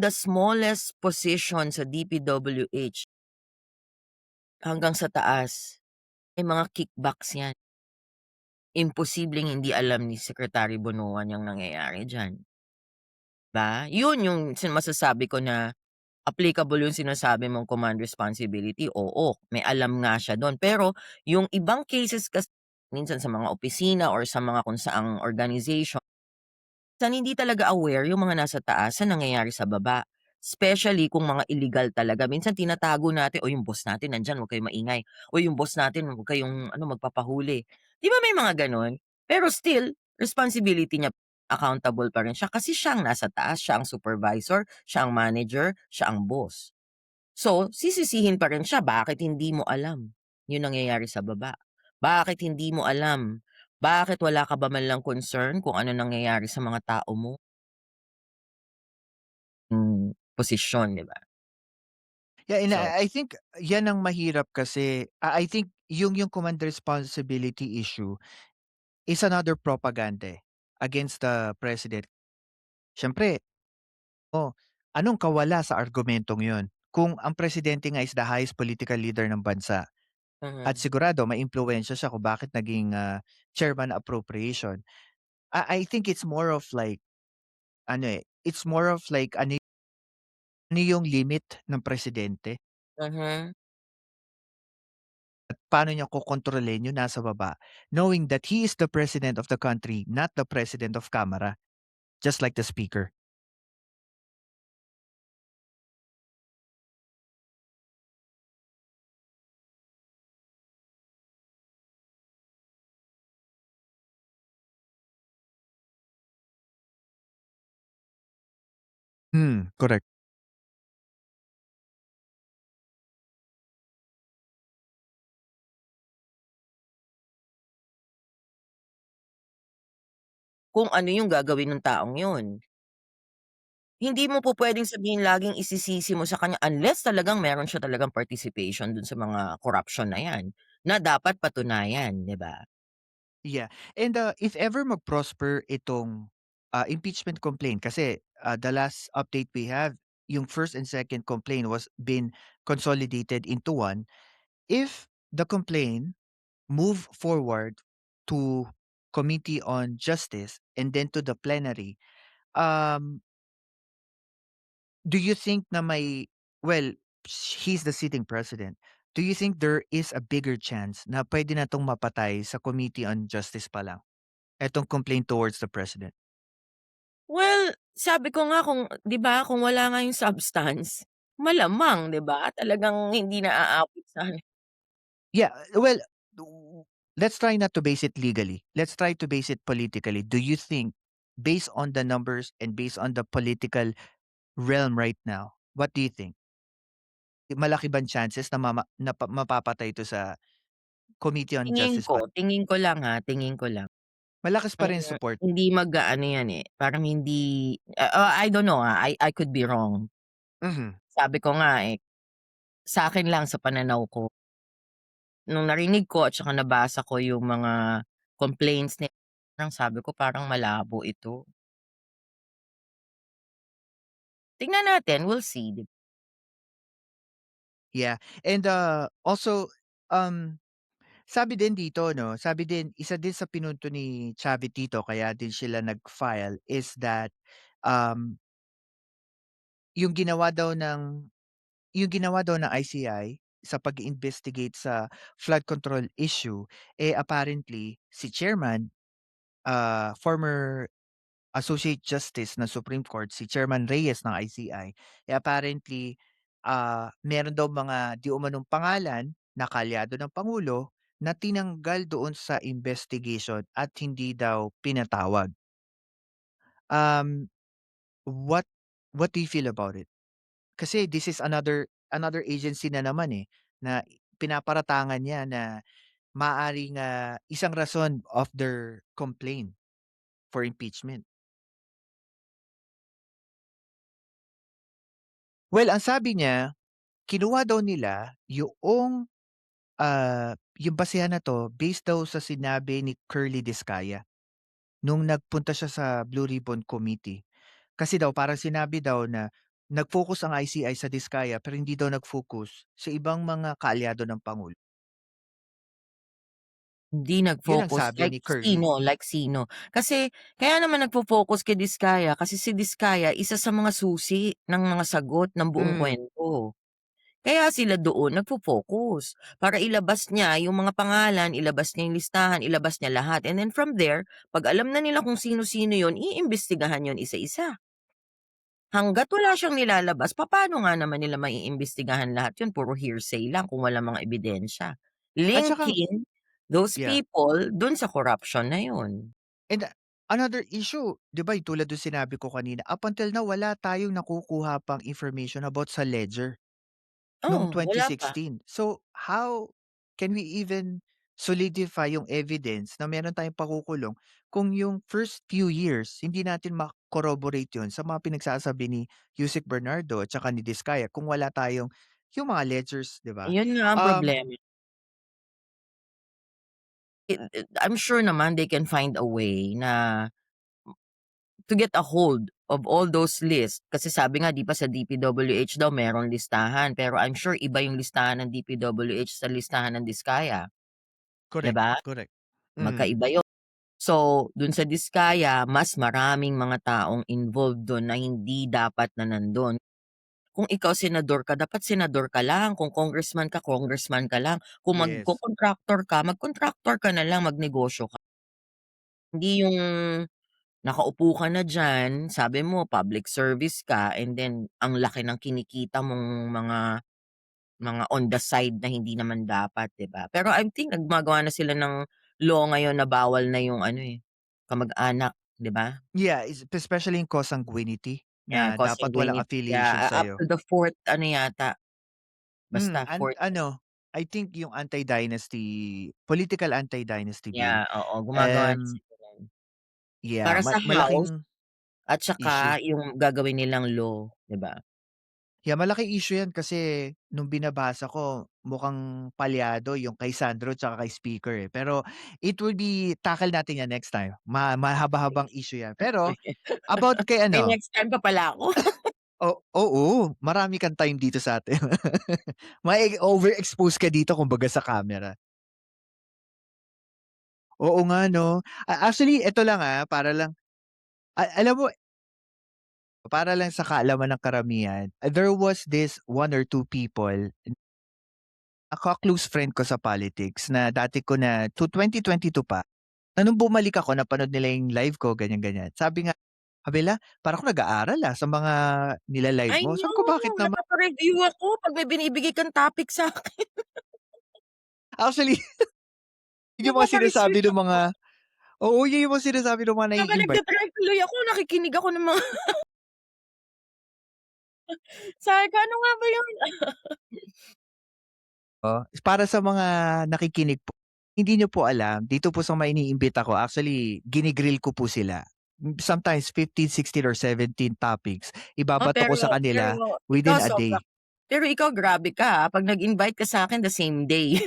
the smallest position sa DPWH hanggang sa taas, may mga kickbacks 'yan. Imposibleng hindi alam ni Secretary Bonoan yang nangyayari diyan, 'ba? 'Yun yung masasabi ko na applicable yung sinasabi mong command responsibility, oo, may alam nga siya dun. Pero yung ibang cases minsan sa mga opisina or sa mga kung saang organization, minsan hindi talaga aware yung mga nasa taas sa nangyayari sa baba. Especially kung mga illegal talaga. Minsan tinatago natin, "O yung boss natin nandiyan, huwag kayong maingay. O yung boss natin huwag kayong ano, magpapahuli." 'Di ba may mga gano'n? Pero still, responsibility niya, accountable pa rin siya kasi siya ang nasa taas, siya ang supervisor, siya ang manager, siya ang boss. So, sisisihin pa rin siya, bakit hindi mo alam yung nangyayari sa baba? Bakit hindi mo alam? Bakit wala ka ba man lang concern kung ano nangyayari sa mga tao mo? Posisyon, 'di ba? Yeah, and So I think yan ang mahirap kasi, I think yung command responsibility issue is another propaganda, against the president. Siyempre, oh, anong kawala sa argumentong yun? Kung ang presidente nga is the highest political leader ng bansa at mhm, sigurado maimpluwensiya siya kung bakit naging, chairman appropriation. I think it's more of like ano, it's more of like ano yung limit ng presidente mhm. at paano niya kokontrolin yung nasa baba, knowing that he is the president of the country, not the president of Kamara, just like the speaker. Correct. Kung ano yung gagawin ng taong yun. Hindi mo po puwedeng sabihin laging isisisi mo sa kanya unless talagang meron siya talagang participation dun sa mga corruption na 'yan, na dapat patunayan, 'di ba? Yeah, and, if ever mag-prosper itong, impeachment complaint kasi, the last update we have, yung first and second complaint was been consolidated into one. If the complaint move forward to Committee on Justice and then to the plenary, um, do you think na may well, he's the sitting president. Do you think there is a bigger chance na puwede na 'tong mapatay sa Committee on Justice pa lang, etong complaint towards the president? Well, sabi ko nga kung 'di ba, kung wala nga yung substance, malamang 'di ba, talagang hindi na aabot sa Yeah, well, w let's try not to base it legally. Let's try to base it politically. Do you think, based on the numbers and based on the political realm right now, what do you think? Malaki bang chances na mapapatay 'to sa Committee on Justice pa? tingin ko lang, tingin ko lang. Malakas pa rin Mm, support. hindi mag-aano 'yan, eh, parang hindi I don't know, I could be wrong. Mhm. Sabi ko nga, eh, sa'kin lang sa pananaw ko, nung narinig ko at saka nabasa ko yung mga complaints nila, parang sabi ko parang malabo ito. Tingnan natin, we'll see, 'di Yeah, and, also, um, sabi din dito 'no, sabi din isa din sa pinunto ni Chavit dito kaya din sila nag-file is that, um, yung ginawa daw ng yung ginawa daw ng ICI sa pag-iimbestigate sa flood control issue, eh, apparently si chairman, former Associate Justice ng Supreme Court, si Chairman Reyes ng ICI, eh, apparently, meron daw mga di umanong pangalan na kaalyado ng pangulo na tinanggal doon sa investigation at hindi daw pinatawag. Um, what what do you feel about it? Kasi this is another agency na naman, eh, na pinaparatangan niya na maaaring, isang rason of their complaint for impeachment. Well, ang sabi niya, kinuha daw nila yung basehan na 'to based daw sa sinabi ni Curly Discaya nung nagpunta siya sa Blue Ribbon Committee. Kasi daw parang sinabi daw na nag-focus ang ICI sa Discaya pero hindi daw nag-focus sa ibang mga kaalyado ng pangulo. Hindi Yun ang nag-focus, sabi ni Curly. like sino? Kasi kaya naman nagfo-focus kay Diskaya kasi si Diskaya isa sa mga susi ng mga sagot ng buong Hmm, kuwento. Kaya sila doon nagfo-focus para ilabas niya yung mga pangalan, ilabas niya yung listahan, ilabas niya lahat and then from there, 'pag alam na nila kung sino-sino yun, iimbestigahan yun isa-isa. Hangga't wala siyang nilalabas, papaano nga naman nila maiimbestigahan lahat yun, puro hearsay lang kung walang mga ebidensya. at saka Linking those yeah. people dun sa corruption na yun. And, another issue, 'di ba, yung tulad nung sinabi ko kanina, up until now wala tayong nakukuha pang information about sa ledger Oo, nung wala pa. 2016. So, how can we even solidify yung evidence na meron tayong pakukulong kung yung first few years hindi natin ma-corroborate yun sa mga pinagsasabi ni Yusek Bernardo at saka ni Diskaya kung wala tayong yung mga ledgers, 'di ba? Yun nga ang Um, problema. I'm sure naman they can find a way na to get a hold of all those lists. Kasi sabi nga 'di ba sa DPWH daw merong listahan, pero I'm sure iba yung listahan ng DPWH sa listahan ng Diskaya, 'di correct, ba? correct. Mm. Magkaiba yun. So, dun sa Diskaya mas maraming mga taong involved dun na hindi dapat na nandun. Kung ikaw senador ka, dapat senador ka lang, kung congressman ka lang, kung Yes. magko-contractor ka, mag-contractor ka na lang, magnegosyo ka. Hindi yung nakaupo ka na diyan, sabi mo public service ka and then ang laki ng kinikita mong mga on the side na hindi naman dapat, 'di ba? Pero I think gumagawa na sila ng law ngayon na bawal na yung ano, eh, kamag-anak, 'di ba? Yeah, especially in consanguinity. na Yeah, dapat walang consanguinity, affiliation up sa'yo. to the 4th ano yata, basta And 4th, ano, I think yung anti-dynasty political anti-dynasty bill, yeah, oo, gumagawa na um, sila nun. yeah, Para sa House malaking at issue. saka yung gagawin nilang law, 'di ba? Yeah, malaking issue 'yan kasi nung binabasa ko mukhang palyado yung kay Sandro tsaka kay Speaker, eh. Pero it will be tackle natin 'yan next time. Mahaba-habang issue 'yan. Pero about kay May ano, next time pa pala ako. oo, marami kang time dito sa'tin. Overexpose ka dito kumbaga sa camera. Oo nga 'no. Actually ito lang, para lang alam mo, para lang sa kaalaman ng karamihan, there was this one or two people, close friend ko sa politics na dati ko na 2022 pa, na nung bumalik ako napanood nila yung live ko ganyan-ganyan. Sabi nila, "Parang ako nag-aaral, sa mga nila-live I mo." Sabi ko, know, "Bakit naman?" napapa-review ako 'pag may binibigay kang topic sa'kin. Actually, yun yung mga sinasabi Napapa-research ng ako. mga oo, yun yung mga sinasabi ng mga Habang nai-invite. nagda-drive tuloy ako nakikinig ako ng mga sabi ko, "Ano nga ba yun?" Para sa mga nakikinig po, hindi niyo po alam, dito po sa mga iniimbita ko, actually gini-grill ko po sila. Sometimes 15, 16 or 17 topics, Oh, ibabato ko sa pero kanila ikaw within a sobra day. pero ikaw grabe ka, 'pag nag-invite ka sa'kin the same day.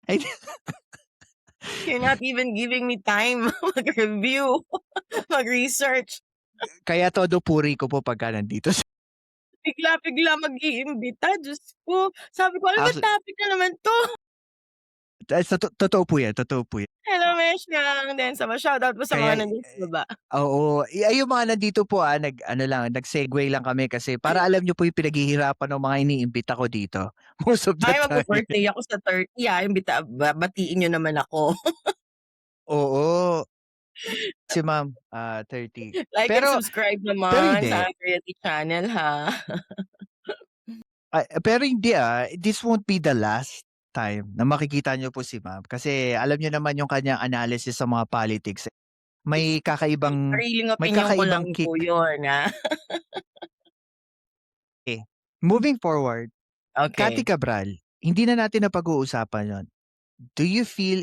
Ay, You're not even giving me time mag-review, mag-research. kaya todo puri ko po pagka nandito siya. Bigla-bigla mag-iimbita, Diyos ko. Sabi ko, "Ano bang Actu topic na naman 'to?" totoo po yan, totoo po yan. Hello, Meshang, then shoutout po sa Kaya, mga nandiyan sa baba. oo, ay yung mga nandito po, nag-ano lang, nag-segue lang kami kasi para alam niyo po yung pinaghihirapan ng mga iniimbita ko dito, most of the Ay, time. magbi-birthday ako sa 30, imbita batiin niyo naman ako. Oo, si ma'am, 30. Like and Pero subscribe pero naman hindi. sa Creative Channel, ha. Pero hindi, this won't be the last time na makikita niyo po si ma'am kasi alam niyo naman yung kanyang analysis sa mga politics, may kakaibang Sariling may opinyon ko lang kakaibang po kick, yun, eh. Moving forward, Cathy Okay. Cabral, hindi na natin napag-uusapan yun. Do you feel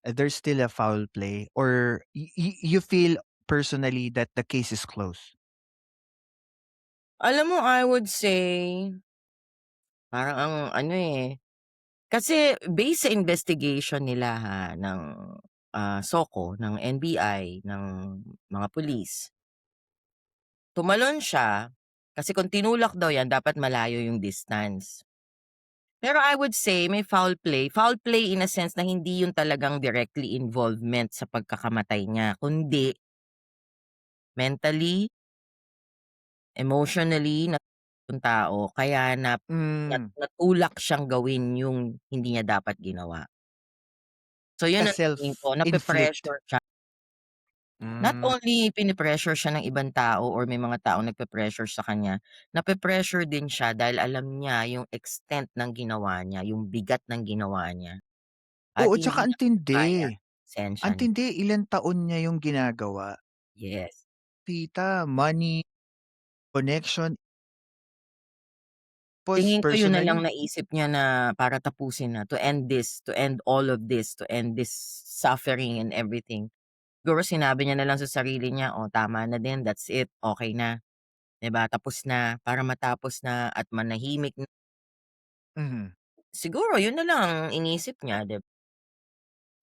there's still a foul play or you feel personally that the case is closed? Alam mo, I would say, parang ang ano, kasi base sa investigation nila, ng, SOCO, ng NBI, ng mga pulis, tumalon siya kasi kung tinulak daw 'yan dapat malayo yung distance. Pero I would say may foul play in a sense na hindi yun talagang directly involvement sa pagkakamatay niya, kundi mentally, emotionally na yung tao kaya Hmm, natulak siyang gawin yung hindi niya dapat ginawa. So yun ang tingin ko, self-inflict. nape-pressure siya. Not Hmm. only pini-pressure siya ng ibang tao or may mga taong nagpe-pressure sa kanya, nape-pressure din siya dahil alam niya yung extent ng ginawa niya, yung bigat ng ginawa niya at Oo, tsaka hindi ang niya tindi. kaya, pasensya Ang na. tindi, ilang taon niya yung ginagawa. Yes. Kita, money, connection, tapos Tingin ko yun na lang personally, naisip niya na para tapusin na, to end this, to end all of this, to end this suffering and everything. Siguro sinabi niya na lang sa sarili niya, "Oh, tama na din, that's it, okey na." 'Di ba, tapos na, para matapos na at manahimik na. mhm, Siguro yun na lang ang iniisip niya, 'di ba?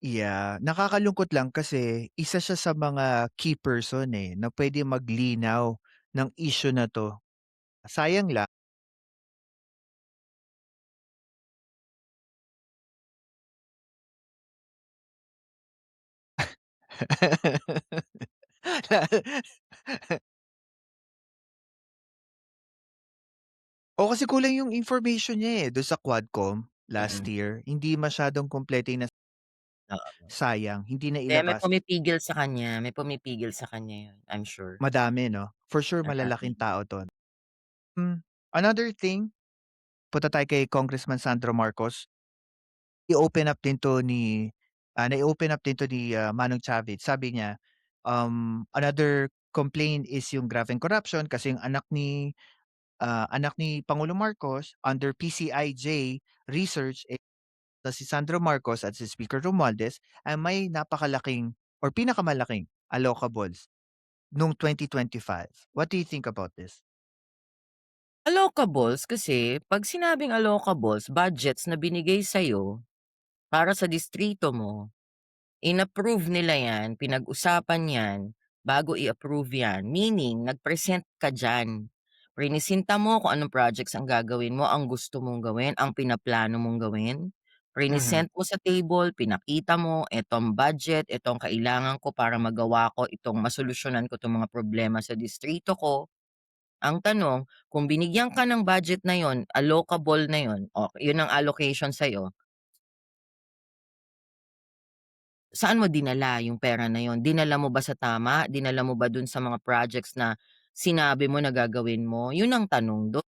yeah, nakakalungkot lang kasi isa siya sa mga key person, na puwede maglinaw ng issue na 'to. Sayang lang. Oo, kasi kulang yung information niya, dun sa Quadcom last Mm, year. Hindi masyadong kumpleto yung oo. sayang, hindi na Hindi, may ilabas. pumipigil sa kanya, may pumipigil sa kanya yun, I'm sure. Madami 'no? For sure Marami. malalaking tao 'to. Another thing, punta tayo kay Congressman Sandro Marcos. I-open up din 'to ni, nai-open up din 'to ni, Manong Chavez. Sabi niya, another complain is yung grabeng corruption kasi yung anak ni Pangulong Marcos under PCIJ research, si Sandro Marcos at si Speaker Romualdez ay may napakalaking or pinakamalaking allocables nung 2025. What do you think about this? Allocables kasi 'pag sinabing allocables, budgets na binigay sa'yo para sa distrito mo. In-approve nila 'yan, pinag-usapan 'yan, bago i-approve 'yan. Meaning nag-present ka diyan. Prinisinta mo kung anong projects ang gagawin mo, ang gusto mong gawin, ang pinaplano mong gawin. Mhm. Prinesent mo sa table, pinakita mo, "Eto ang budget, eto ang kailangan ko para magawa ko itong masolusyonan ko 'tong mga problema sa distrito ko." Ang tanong, kung binigyan ka ng budget na 'yon, allocable na 'yon, o 'yun ang allocation sa'yo. Saan mo dinala yung pera na yun? Dinala mo ba sa tama? Dinala mo ba dun sa mga projects na sinabi mo na gagawin mo? Yun ang tanong dun.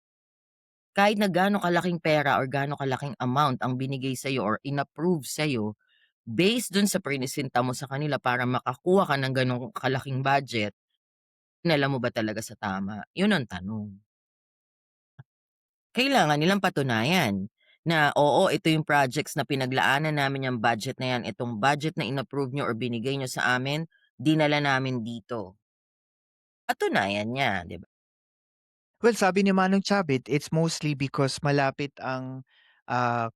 Kahit na gaano kalaking pera or gaano kalaking amount ang binigay sa'yo or in-approve sa'yo, based dun sa prinisinta mo sa kanila para makakuha ka ng ganong kalaking budget, dinala mo ba talaga sa tama? Yun ang tanong. Kailangan nilang patunayan na, "Oo, ito yung projects na pinaglaanan namin yang budget na yan, itong budget na in-approve niyo or binigay niyo sa amin, dinala namin dito." Patunayan niya, 'di ba? Well, sabi ni Manong Chabit, it's mostly because ah,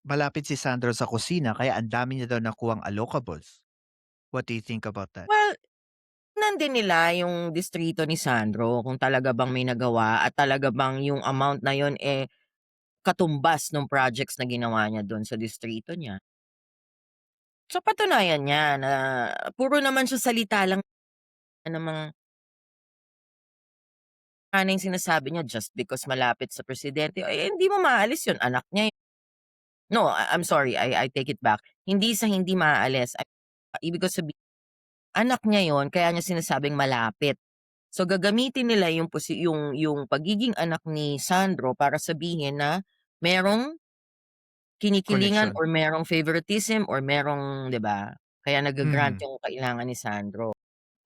malapit si Sandro sa kusina kaya ang dami niya daw nakuhang allocables. What do you think about that? Well, tignan din nila yung distrito ni Sandro kung talaga bang may nagawa at talaga bang yung amount na yun, katumbas nung projects na ginawa niya dun sa distrito niya. So, patunayan niya na puro naman siya salita lang ng mga ano yung sinasabi niya just because malapit sa presidente, hindi mo maalis yun, anak niya yun. No, I'm sorry, I take it back. Hindi sa hindi maaalis, ibig ko sabihin anak niya yun kaya niya sinasabing malapit. So, gagamitin nila yung pagiging anak ni Sandro para sabihin na merong kinikilingan Connection. or merong favoritism or merong 'di ba, kaya naga-grant Mhm. yung kailangan ni Sandro.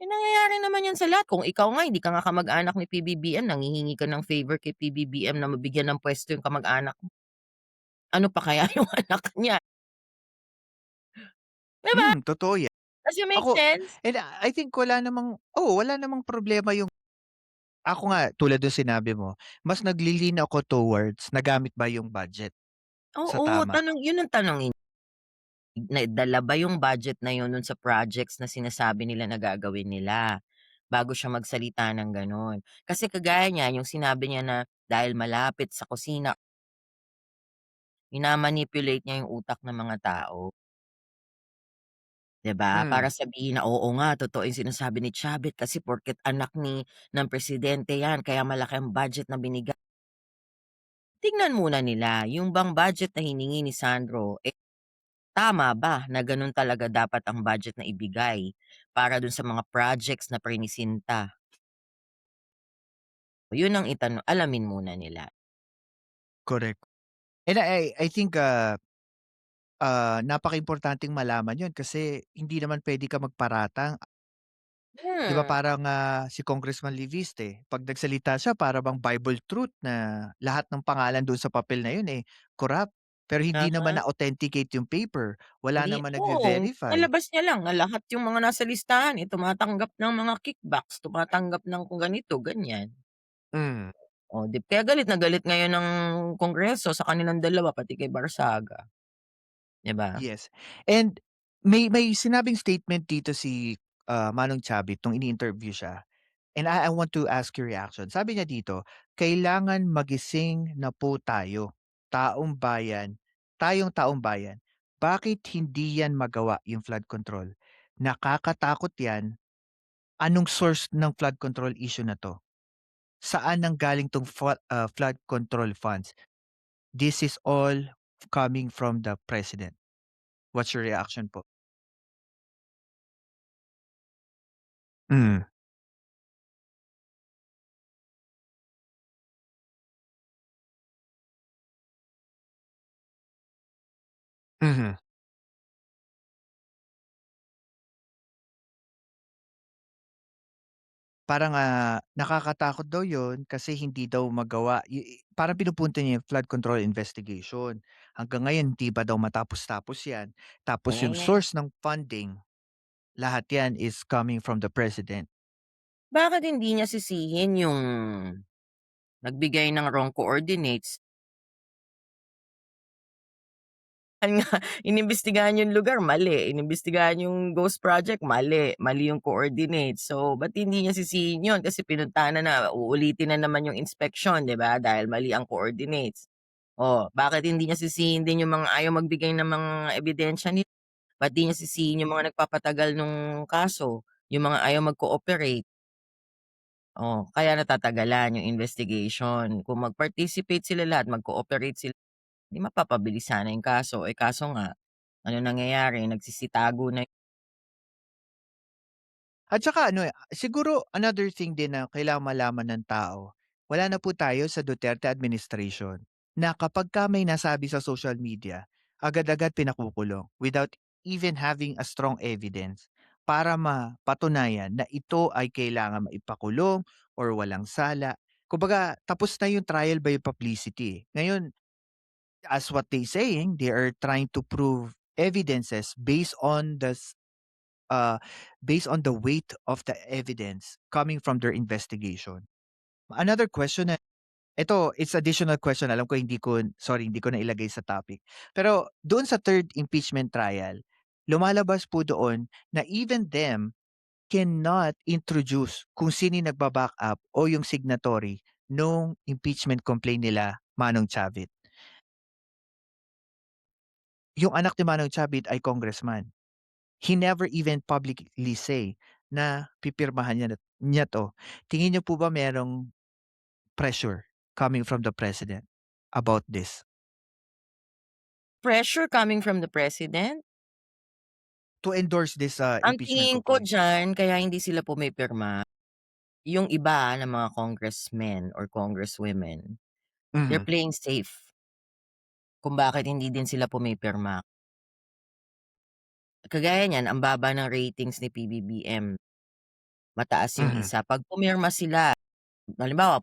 Nangyayari naman yan sa lahat, kung ikaw nga hindi ka nga kamag-anak ni PBBM, nanghihingi ka ng favor kay PBBM na mabigyan ng puwesto yung kamag-anak mo, ano pa kaya yung anak niya, 'di ba? Totoo yan. Does it make Ako sense? and I think wala namang problema yung ako nga tulad ng sinabi mo, mas naglilin ako towards nagamit ba yung budget sa Oo, tama. yun ang tanongin. Naidala ba yung budget na yun dun sa projects na sinasabi nila na gagawin nila, bago siya magsalita ng gano'n. Kasi kagaya niyan, yung sinabi niya na dahil malapit sa kusina, mina-manipulate niya yung utak ng mga tao, 'di ba? Para Hmm, sabihin na, oo nga, totoo yung sinasabi ni Chavit kasi porket anak ng presidente 'yan kaya malaki ang budget na binigay. Tignan muna nila yung bang budget na hiningi ni Sandro, tama ba na gano'n talaga dapat ang budget na ibigay para dun sa mga projects na prinisinta? Yun ang alamin muna nila. correct. And I think, napakaimportanteng malaman 'yun kasi hindi naman puwede ka magparatang. 'Di ba Hmm, parang, si Congressman Leviste 'pag nagsalita siya para bang Bible truth na lahat ng pangalan do'n sa papel na 'yun, corrupt. Pero hindi naman uh na-authenticate yung paper, wala hindi naman oo, nagve-verify. nilabas niya lang na lahat yung mga nasa listahan, tumatanggap ng mga kickbacks, tumatanggap ng kung ganito, ganyan. Hmm. Oh, kaya galit na galit ngayon ang Kongreso sa kanilang dalawa pati kay Barsaga, 'di ba? Yes. And may sinabing statement dito si, Manong Chavit nung ini-interview siya, and I want to ask your reaction. Sabi niya dito, "Kailangan magising na po tayo, tayong taong bayan. Bakit hindi yan magawa yung flood control? Nakakatakot yan. Anong source ng flood control issue na 'to? Saan nanggaling 'tong flood control funds? This is all coming from the president." What's your reaction po? Hmm. Mhm. Parang, nakakatakot daw 'yun kasi hindi daw magawa parang pinupunto niya yung flood control investigation. Hanggang ngayon hindi pa daw matapos-tapos 'yan. Tapos yung Eh, source ng funding, lahat 'yan is coming from the president. bakit hindi niya sisihin yung nagbigay ng wrong coordinates? Yan nga, inimbestigahan yung lugar, mali. Inimbestigahan yung ghost project, mali. Mali yung coordinates. So, ba't hindi niya sisihin yun? Kasi pinuntahan na uulitin na naman yung inspection, 'di ba? Dahil mali ang coordinates. Oh, bakit hindi niya sisihin din yung mga ayaw magbigay ng mga ebidensya nila? Ba't di niya sisihin yung mga nagpapatagal nung kaso, yung mga ayaw mag-cooperate? Oh, kaya natatagalan yung investigation. Kung mag-participate sila lahat, mag-cooperate sila, 'di mapapabilis sana yung kaso. Eh, kaso nga, ano nangyayari, nagsisitago na At saka ano, siguro another thing din na kailangang malaman ng tao, wala na po tayo sa Duterte administration na kapagka may nasabi sa social media, agad-agad pinakukulong without even having a strong evidence para mapatunayan na ito ay kailangan maipakulong or walang sala. Kumbaga, tapos na yung trial by publicity. Ngayon, as what they saying, they are trying to prove evidences uh, based on the weight of the evidence coming from their investigation. Another question na ito, it's additional question. Alam ko hindi ko na ilagay sa topic. Pero doon sa third impeachment trial, lumalabas po doon na even them cannot introduce kung sino yung nagba-back up o yung signatory nung impeachment complaint nila Manong Chavit. Yung anak ni Manong Chavit ay congressman. He never even publicly say na pipirmahan niya 'to. Tingin niyo po ba merong pressure coming from the president about this pressure coming from the president. to endorse this, Ang impeachment tingin ko complaint? diyan kaya hindi sila pumipirma, yung iba na mga congressmen or congresswomen, they're Mhm, playing safe kung bakit hindi din sila pumipirma. Kagaya niyan, ang baba ng ratings ni PBBM, mataas yung mhm. isa, 'pag pumirma sila, halimbawa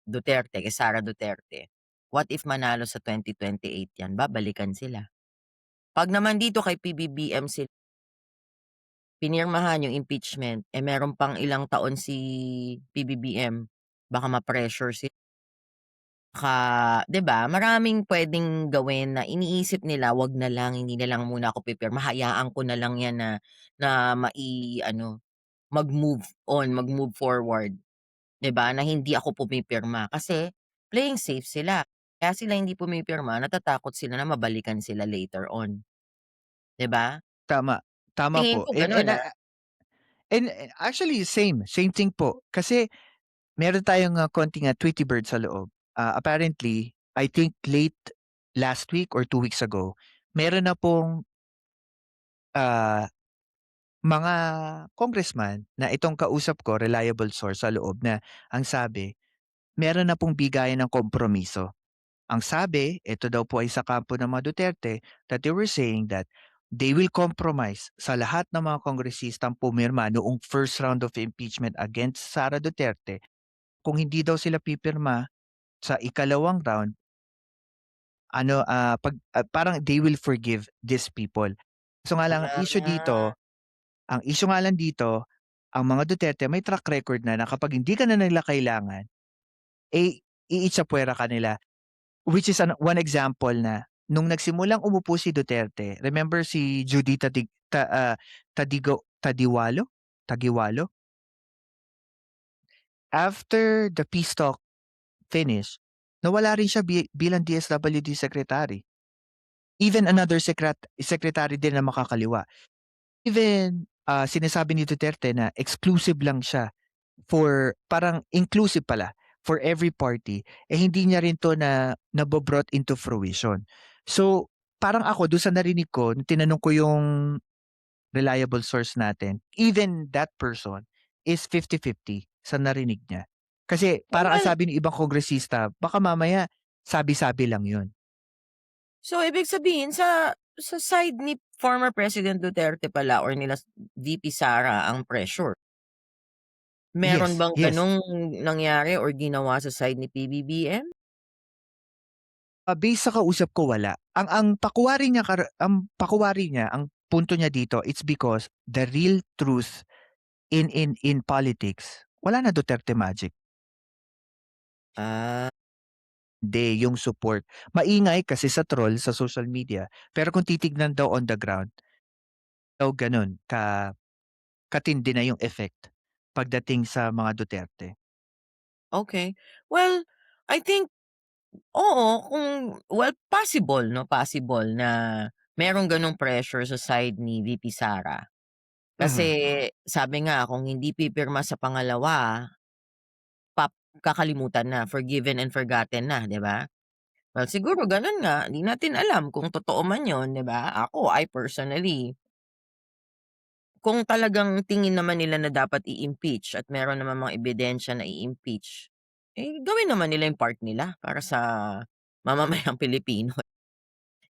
Duterte, kay Sara Duterte, what if manalo sa 2028 'yan, babalikan sila. 'Pag naman dito kay PBBM pinirmahan yung impeachment, eh, meron pang ilang taon si PBBM, baka ma-pressure baka 'di ba, maraming puwedeng gawin na iniisip nila, "Wag na lang, hindi na lang muna ako pipirma, hayaan ko na lang 'yan na mai-ano, mag-move on, mag-move forward." 'Di ba, na hindi ako pumipirma kasi playing safe sila. Kaya sila hindi pumipirma, natatakot sila na mabalikan sila later on, 'di ba? Tama, tama Tingin po ko gano'n, actually same thing po. Kasi meron tayong, konting, Tweety bird sa loob. Apparently, I think late last week or 2 weeks ago, meron na pong, ah mga congressman na itong kausap ko, reliable source sa loob na ang sabi, meron na pong bigayan ng kompromiso. Ang sabi, ito daw po ay sa kampo ng mga Duterte, that they were saying that they will compromise sa lahat ng mga kongresistang pumirma noong first round of impeachment against Sara Duterte. Kung hindi daw sila pipirma sa ikalawang round, parang they will forgive these people. So nga lang, ah, ang issue nga lang dito, ang mga Duterte may track record na kapag hindi ka na nila kailangan, eh, iitsapuwera ka nila. Which is one example na nung nagsimulang umupo si Duterte, remember si Judita Tagiwalo? After the peace talk finish, nawala rin siya bilang DSWD secretary. Even another secretary din na makakaliwa. Even, sinasabi ni Duterte na exclusive lang siya for parang inclusive pala, for every party, eh, hindi niya rin 'to nabo-brought into fruition. So, parang ako dun sa narinig ko, nung tinanong ko yung reliable source natin, even that person is 50-50 sa narinig niya. Kasi parang ang well, sabi ng ibang kongresista, baka mamaya sabi-sabi lang yun. so ibig sabihin sa side ni former President Duterte pala or nila VP Sara ang pressure. Meron Yes, bang yes. gano'ng nangyari or ginawa sa side ni PBBM? Base sa kausap ko wala. Ang pakuwari niya, ang punto niya dito, it's because the real truth in politics, wala na Duterte magic. Ah, Hindi, yung support. Maingay kasi sa troll sa social media, pero kung titignan daw on the ground, daw gano'n katindi na yung effect pagdating sa mga Duterte. okey. Well, I think oo, possible 'no, possible na merong gano'ng pressure sa side ni VP Sara. Mhm, Kasi sabi nga kung hindi pipirma sa pangalawa, kakalimutan na, forgiven and forgotten na, 'di ba? Well, siguro gano'n nga, 'di natin alam kung totoo man 'yun, 'di ba? I personally, kung talagang tingin naman nila na dapat i-impeach at meron naman mga ebidensya na i-impeach, eh, gawin naman nila yung part nila para sa mamamayang Pilipino.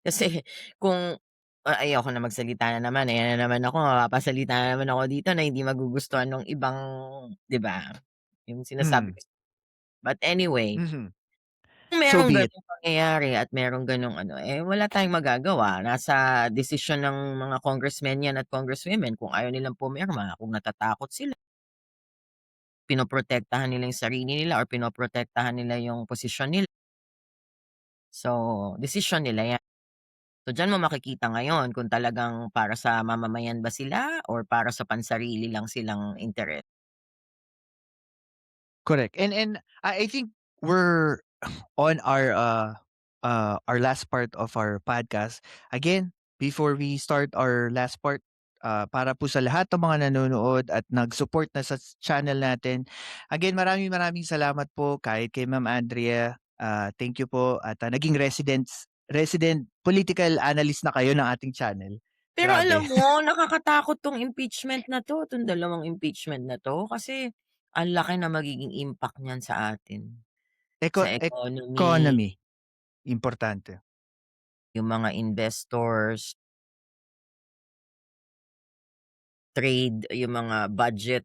Kasi kung ayoko na magsalita na naman, ayan na naman ako, mapapasalita na naman ako dito na hindi magugustuhan nung ibang 'di ba, yung sinasabi hmm, ko. But anyway, mhm. kung So merong be it. gano'ng pangyayari at merong gano'ng ano, eh, wala tayong magagawa. Nasa desisyon ng mga congressmen 'yan at congresswomen kung ayaw nilang pumirma, kung natatakot sila, pinoprotektahan nila yung sarili nila or pinoprotektahan nila yung posisyon nila. So, desisyon nila 'yan. So, diyan mo makikita ngayon kung talagang para sa mamamayan ba sila or para sa pansarili lang silang interes. Correct. And I think we're on our last part of our podcast. Again, before we start our last part, para po sa lahat ng mga nanonood at nag-support na sa channel natin. Again, maraming maraming salamat po kahit kay Ma'am Andrea. Thank you po at naging resident political analyst na kayo ng ating channel. Pero alam Grabe. mo, nakakatakot 'tong impeachment na 'tong dalawang impeachment na 'to kasi ang laki na magiging impact niyan sa atin. Sa economy, Economy, importante. yung mga investors, trade, yung mga budget,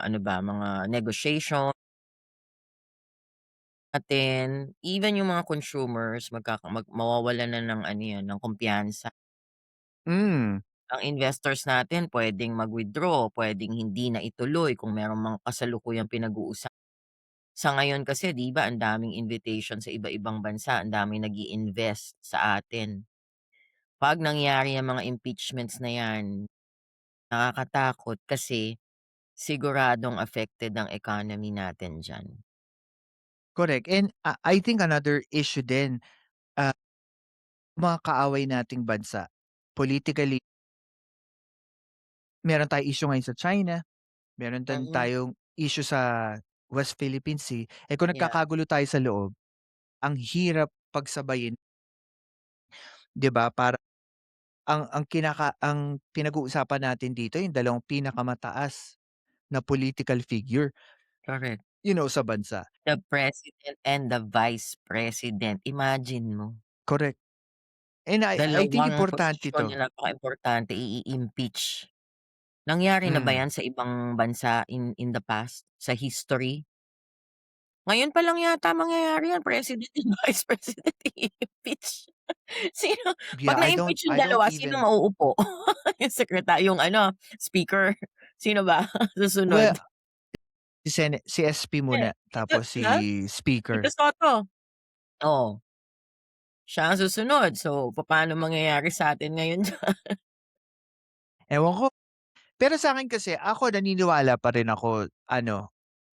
ano ba, mga negotiation natin, even yung mga consumers mawawalan na ng ano 'yan, ng kumpiyansa. Hmm, Ang investors natin puwedeng mag-withdraw, puwedeng hindi na ituloy kung merong mga kasalukuyang sa ngayon kasi 'di ba ang daming invitation sa iba-ibang bansa, ang daming nag-i-invest sa atin. 'Pag nangyari yang mga impeachments na 'yan, nakakatakot kasi siguradong affected ang economy natin diyan. correct. And I think another issue din, ah, mga kaaway nating bansa, politically, meron tayong issue ngayon sa China, meron din Mm, tayong issue sa West Philippine Sea. Eh, kung yeah, nagkakagulo tayo sa loob, ang hirap pagsabayin, 'di ba? Para ang pinag-uusapan natin dito yung dalawang pinakamataas na political figure, correct. sa bansa. The president and the vice president, imagine mo, Correct. And I think dalawang importante posisyon 'to. na napakaimportante i-impeach. Nangyari na ba Hmm, 'yan sa ibang bansa in the past, sa history? Ngayon pa lang yata mangyayari 'yan, president and vice president i-impeach. Sino 'pag yeah, na-impeach yung I don't dalawa, sino even mauupo? Yung ano, speaker, sino ba well, susunod? si SP Eh, muna Tito tapos si ha? Tito speaker. Soto, oh, siya ang susunod. So, papaano mangyayari sa'tin ngayon diyan? Ewan ko, pero sa'kin kasi ako naniniwala pa rin ako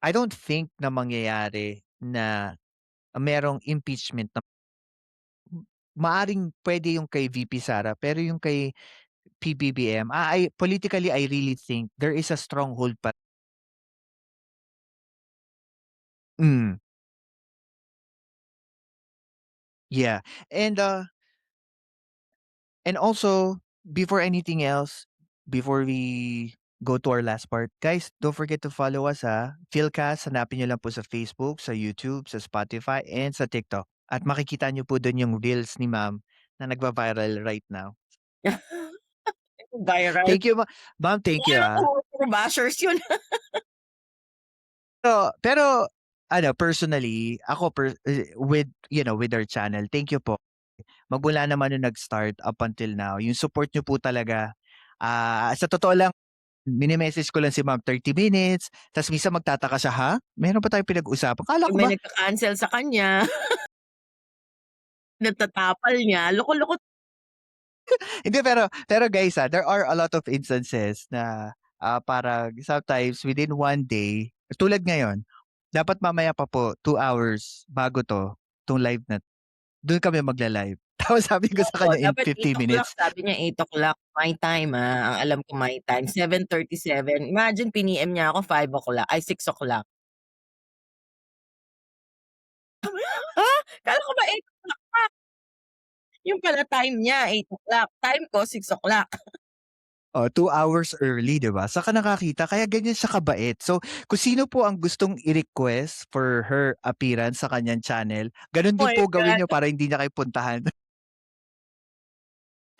I don't think na mangyayari na merong impeachment na maaring puwede yung kay VP Sara pero yung kay PBBM, politically I really think there is a stronghold pa. Hmm, yeah. And, and also, before anything else, before we go to our last part, guys, don't forget to follow us, Philcast, hanapin niyo lang po sa Facebook, sa YouTube, sa Spotify, and sa TikTok. At makikita niyo po dun yung reels ni ma'am na nagva-viral right now. Viral. Thank you, ma'am. Thank you, Ano ah. puro bashers yun. Pero ano, personally, ako with, with our channel, thank you po. Magmula naman nung nag-start up until now, yung support niyo po talaga, sa totoo lang, mini-message ko lang si ma'am 30 minutes, ta's minsan magtataka siya, "Ha? Meron pa tayong pinag-usapan?" Akala 'Pag ko may ba nagka-cancel sa kanya, nagtatapal niya, loko-loko. hindi, pero guys, there are a lot of instances na, parang sometimes within one day, tulad ngayon, dapat mamaya pa po 2 hours bago 'tong live na dun kami magla-live. Tapos sabi ko sa Opo, kanya in dapat 50 8:00 minutes. sabi niya 8:00 my time, ang alam ko my time 7:37. Imagine piniem niya ako 5:00 ay 6:00. Ha? Akala ko ba 8:00 pa, yun pala time niya 8:00, time ko 6:00. Oh, 2 hours early, 'di ba? Saka nakakita kaya ganyan siya kabait. So, kung sino po ang gustong i-request for her appearance sa kanyang channel, gano'n Oh din my po gawin God, niyo para hindi niya kayo puntahan.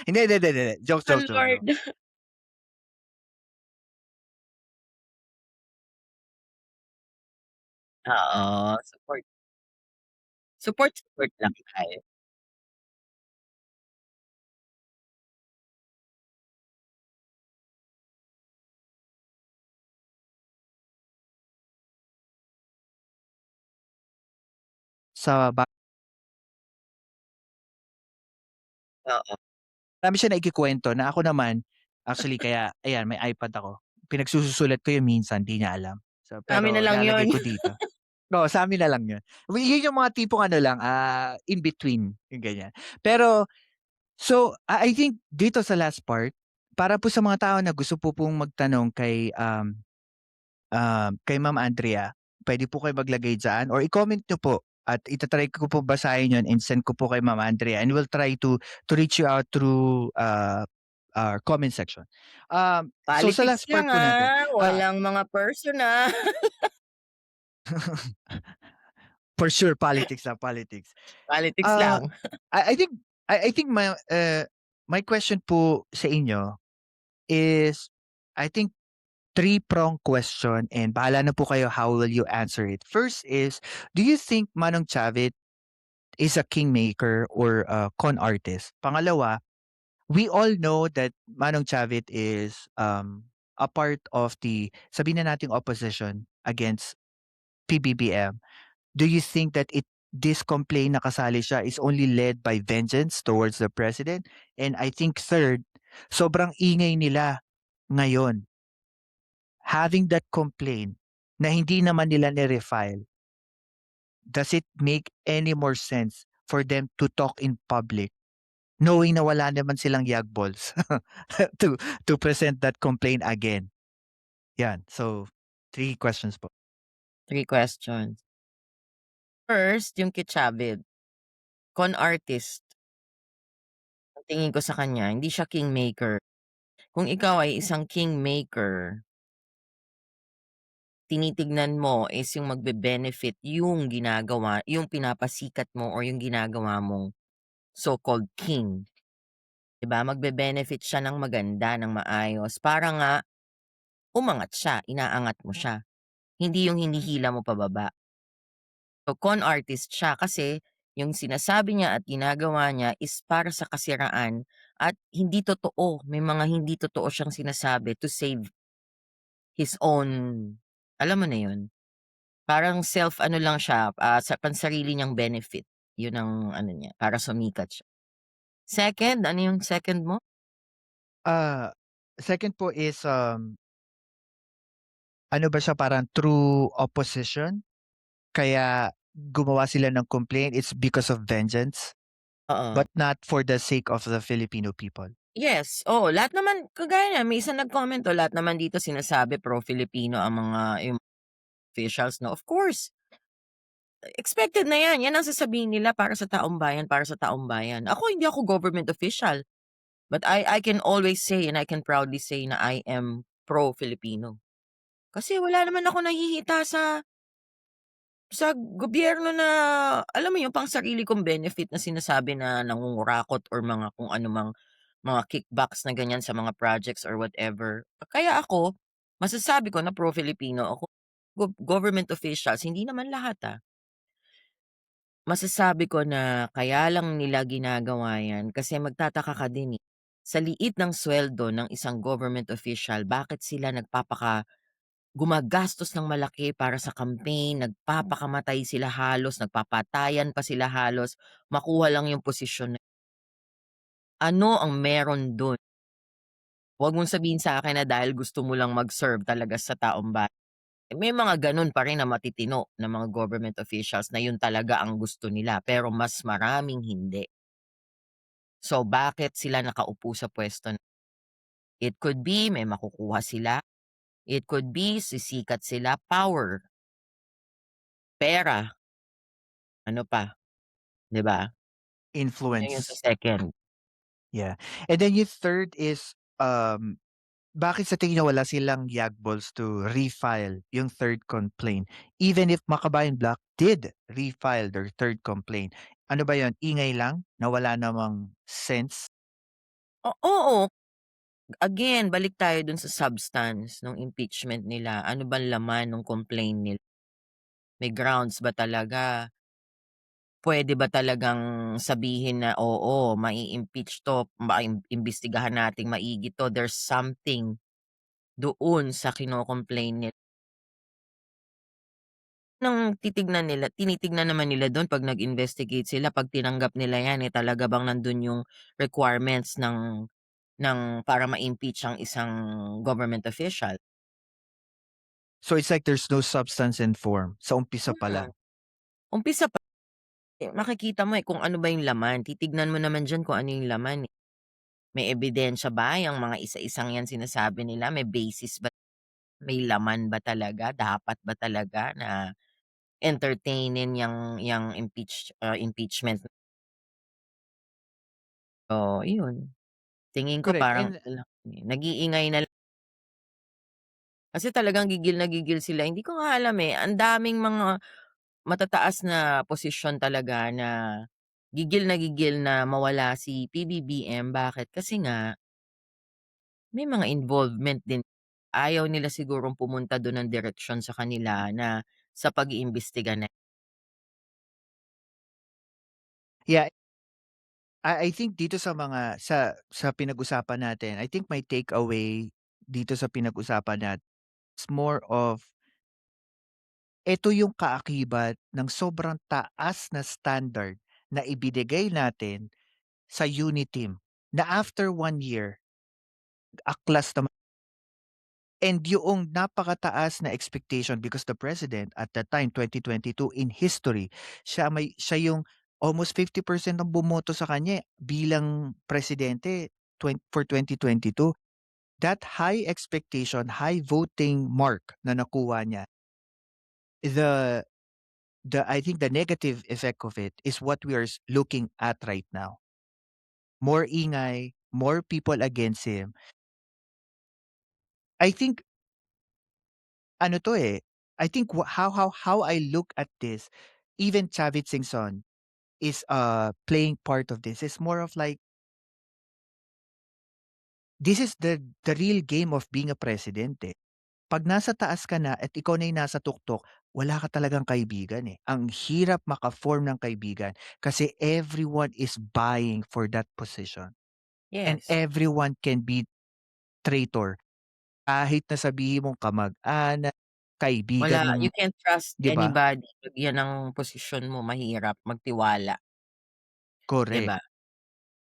Hindi, hindi, hindi, hindi. Jokes, oh jokes, jokes, joke. Lord. Oo, support lang tayo. Sa ba Oo, Marami siya naikukuwento na ako naman, actually kaya ayan may iPad ako. Pinagsusulat ko yun minsan, 'di niya alam. So, sa'min na pero lang ilalagay yun. ko dito. Oo, sa'min na lang yun. Yun yung mga tipong ano lang, in between, yung ganyan. Pero so, I think dito sa last part, para po sa mga tao na gusto po pong magtanong kay Ma'am Andrea, puwede po kayo maglagay diyan or i-comment niyo po at ko po basahin yun and send ko po kay Ma'am Andrea and we'll try to reach you out through, our comment section. So sa Politics last lang, part po natin, ah, walang mga personal. for sure politics na politics. Politics Ah, lang. I think my question po sa inyo is, I think three-prong question and bahala na po kayo how will you answer it. First is, do you think Manong Chavit is a kingmaker or a con artist? Pangalawa, we all know that Manong Chavit is a part of the sabihin na nating opposition against PBBM. Do you think that this complaint na kasali siya is only led by vengeance towards the president? And I think third, sobrang ingay nila ngayon having that complaint na hindi naman nila ni-refile, does it make any more sense for them to talk in public knowing na wala naman silang yagballs to present that complaint again? Yan. So, three questions po. 3 questions. First, yung kay Chavez, con artist ang tingin ko sa kanya, hindi siya kingmaker. Kung ikaw ay isang kingmaker, tinitignan mo is yung magbe-benefit yung yung pinapasikat mo or yung ginagawa mong so-called king, 'di ba? Magbe-benefit siya ng maganda, ng maayos para nga umangat siya, inaangat mo siya, hindi yung hinihila mo pababa. So, con artist siya kasi yung sinasabi niya at ginagawa niya is para sa kasiraan at hindi totoo. May mga hindi totoo siyang sinasabi to save his own, alam mo na yun? Parang self ano lang siya, sa pansarili niyang benefit. Yun ang ano niya, para sumikat siya. Second, ano yung second mo? Ah, Second po is, ano ba siya parang true opposition? Kaya gumawa sila ng complaint, it's because of vengeance, Oo. but not for the sake of the Filipino people. Yes, oo, lahat naman kagaya niyan may isang nag-comment, lahat naman dito sinasabi pro-Filipino ang mga yung officials 'no. Of course, expected na 'yan, 'yan ang sasabihin nila para sa taong bayan, para sa taong bayan. Ako hindi ako government official, but I can always say and I can proudly say na I am pro-Filipino. Kasi wala naman ako nakikita sa gobyerno na alam mo yung pang-sarili kong benefit na sinasabi na nangungurakot or mga kung ano mang mga kickbacks na ganyan sa mga projects or whatever. Kaya ako, Masasabi ko na pro-Filipino ako. Government officials, hindi naman lahat, Masasabi ko na kaya lang nila ginagawa 'yan kasi magtataka ka din, sa liit ng suweldo ng isang government official bakit sila gumagastos ng malaki para sa campaign, nagpapakamatay sila halos, nagpapatayan pa sila halos, makuha lang yung posisyon. Ano ang meron dun? Huwag mong sabihin sa akin na dahil gusto mo lang mag-serve talaga sa taong bayan. May mga gano'n pa rin na matitino na mga government officials na yun talaga ang gusto nila, pero mas maraming hindi. So, bakit sila nakaupo sa puwesto na it could be may makukuha sila, it could be sisikat sila, power, pera, ano pa, 'di ba? Yun yung sa Influence, second. yeah. And then yung third is, bakit sa tingin niyo wala silang yagbols to refile yung third complaint? Even if Makabayan Black did refile their third complaint. Ano ba yun, ingay lang na wala namang sense? Oo, again balik tayo dun sa substance nung impeachment nila, ano bang laman nung complaint nila? May grounds ba talaga? Puwede ba talagang sabihin na, "Oo, mai-impeach 'to, imbestigahan nating maigi 'to." There's something doon sa kino-complain nila. Tinitignan naman nila dun 'pag nag-investigate sila, 'pag tinanggap nila 'yan, talaga bang nandun yung requirements ng para ma-impeach ang isang government official. So it's like there's no substance and form sa umpisa pa Mm, lang. umpisa pa makikita mo, kung ano ba yung laman, titignan mo naman diyan kung ano yung laman, eh. May ebidensya ba yang mga isa-isang 'yan sinasabi nila, may basis ba, may laman ba talaga, dapat ba talaga na entertainin yang impeachment. So, iyon, tingin ko Correct, parang and ano lang, nag-iingay na lang kasi talagang gigil na gigil sila. Hindi ko nga alam, ang daming mga matataas na posisyon talaga na gigil na mawala si PBBM. Bakit? Kasi nga may mga involvement din. Ayaw nila sigurong pumunta dun ng direksyon sa kanila na sa pag-iimbestiga na. yeah, I think dito sa mga sa pinag-usapan natin, I think my takeaway dito sa pinag-usapan natin is more of eto yung kaakibat ng sobrang taas na standard na ibinigay natin sa UNITEAM na after 1 year, aklas naman and yung napakataas na expectation because the president at that time, 2022 in history, siya yung almost 50% ng bumoto sa kanya bilang presidente for 2022. That high expectation, high voting mark na nakuha niya, the I think the negative effect of it is what we are looking at right now. More ingay, more people against him. I think ano 'to, I think how I look at this, even Chavit Singson is, playing part of this. It's more of like, this is the real game of being a president, 'Pag nasa taas ka na at ikaw na yung nasa tuktok, wala ka talagang kaibigan, Ang hirap maka-form ng kaibigan kasi everyone is vying for that position and Yes, everyone can be traitor. Kahit na sabihin mong kamag-anak, kaibigan wala, nung you can't trust 'di ba? anybody 'pag 'yan ang posisyon mo, mahirap magtiwala, 'di Correct, ba?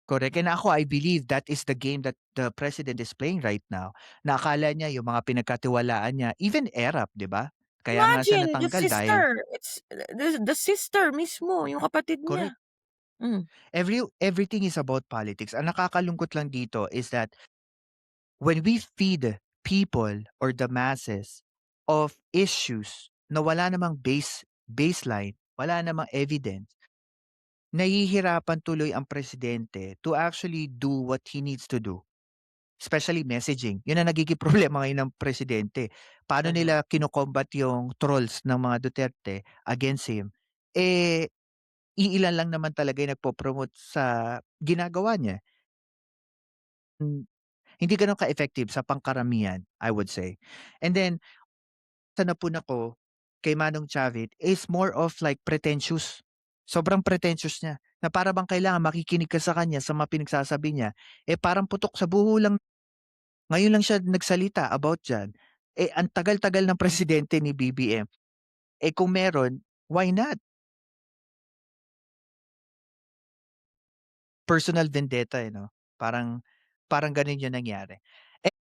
correct. And ako, I believe that is the game that the president is playing right now, na akala niya yung mga pinagkatiwalaan niya, even ERAP, 'di ba? Kaya nga siya Imagine the natanggal dahil sister, it's the sister mismo, yung kapatid correct. niya. Hmm, Everything is about politics. Ang nakakalungkot lang dito is that when we feed people or the masses of issues na wala namang baseline, wala namang evidence, nahihirapan tuloy ang presidente to actually do what he needs to do, especially messaging. Yun ang nagiging problema ngayon ng presidente. Paano mhm. nila kino-combat yung trolls ng mga Duterte against him? Eh, iilan lang naman talaga yung nagpo-promote sa ginagawa niya. Hindi gano'n ka-effective sa pangkaramihan, I would say. And then sa napuna ko kay Manong Javid is more of like pretentious. Sobrang pretentious niya na para bang kailangan makikinig ka sa kanya sa mga pinagsasabi niya, eh, parang putok sa buho lang. Ngayon lang siya nagsalita about diyan. Eh, ang tagal-tagal ng presidente ni BBM. Eh, kung meron, why not? Personal vendetta, eh, 'no? Parang parang gano'n 'yung nangyari. Eh,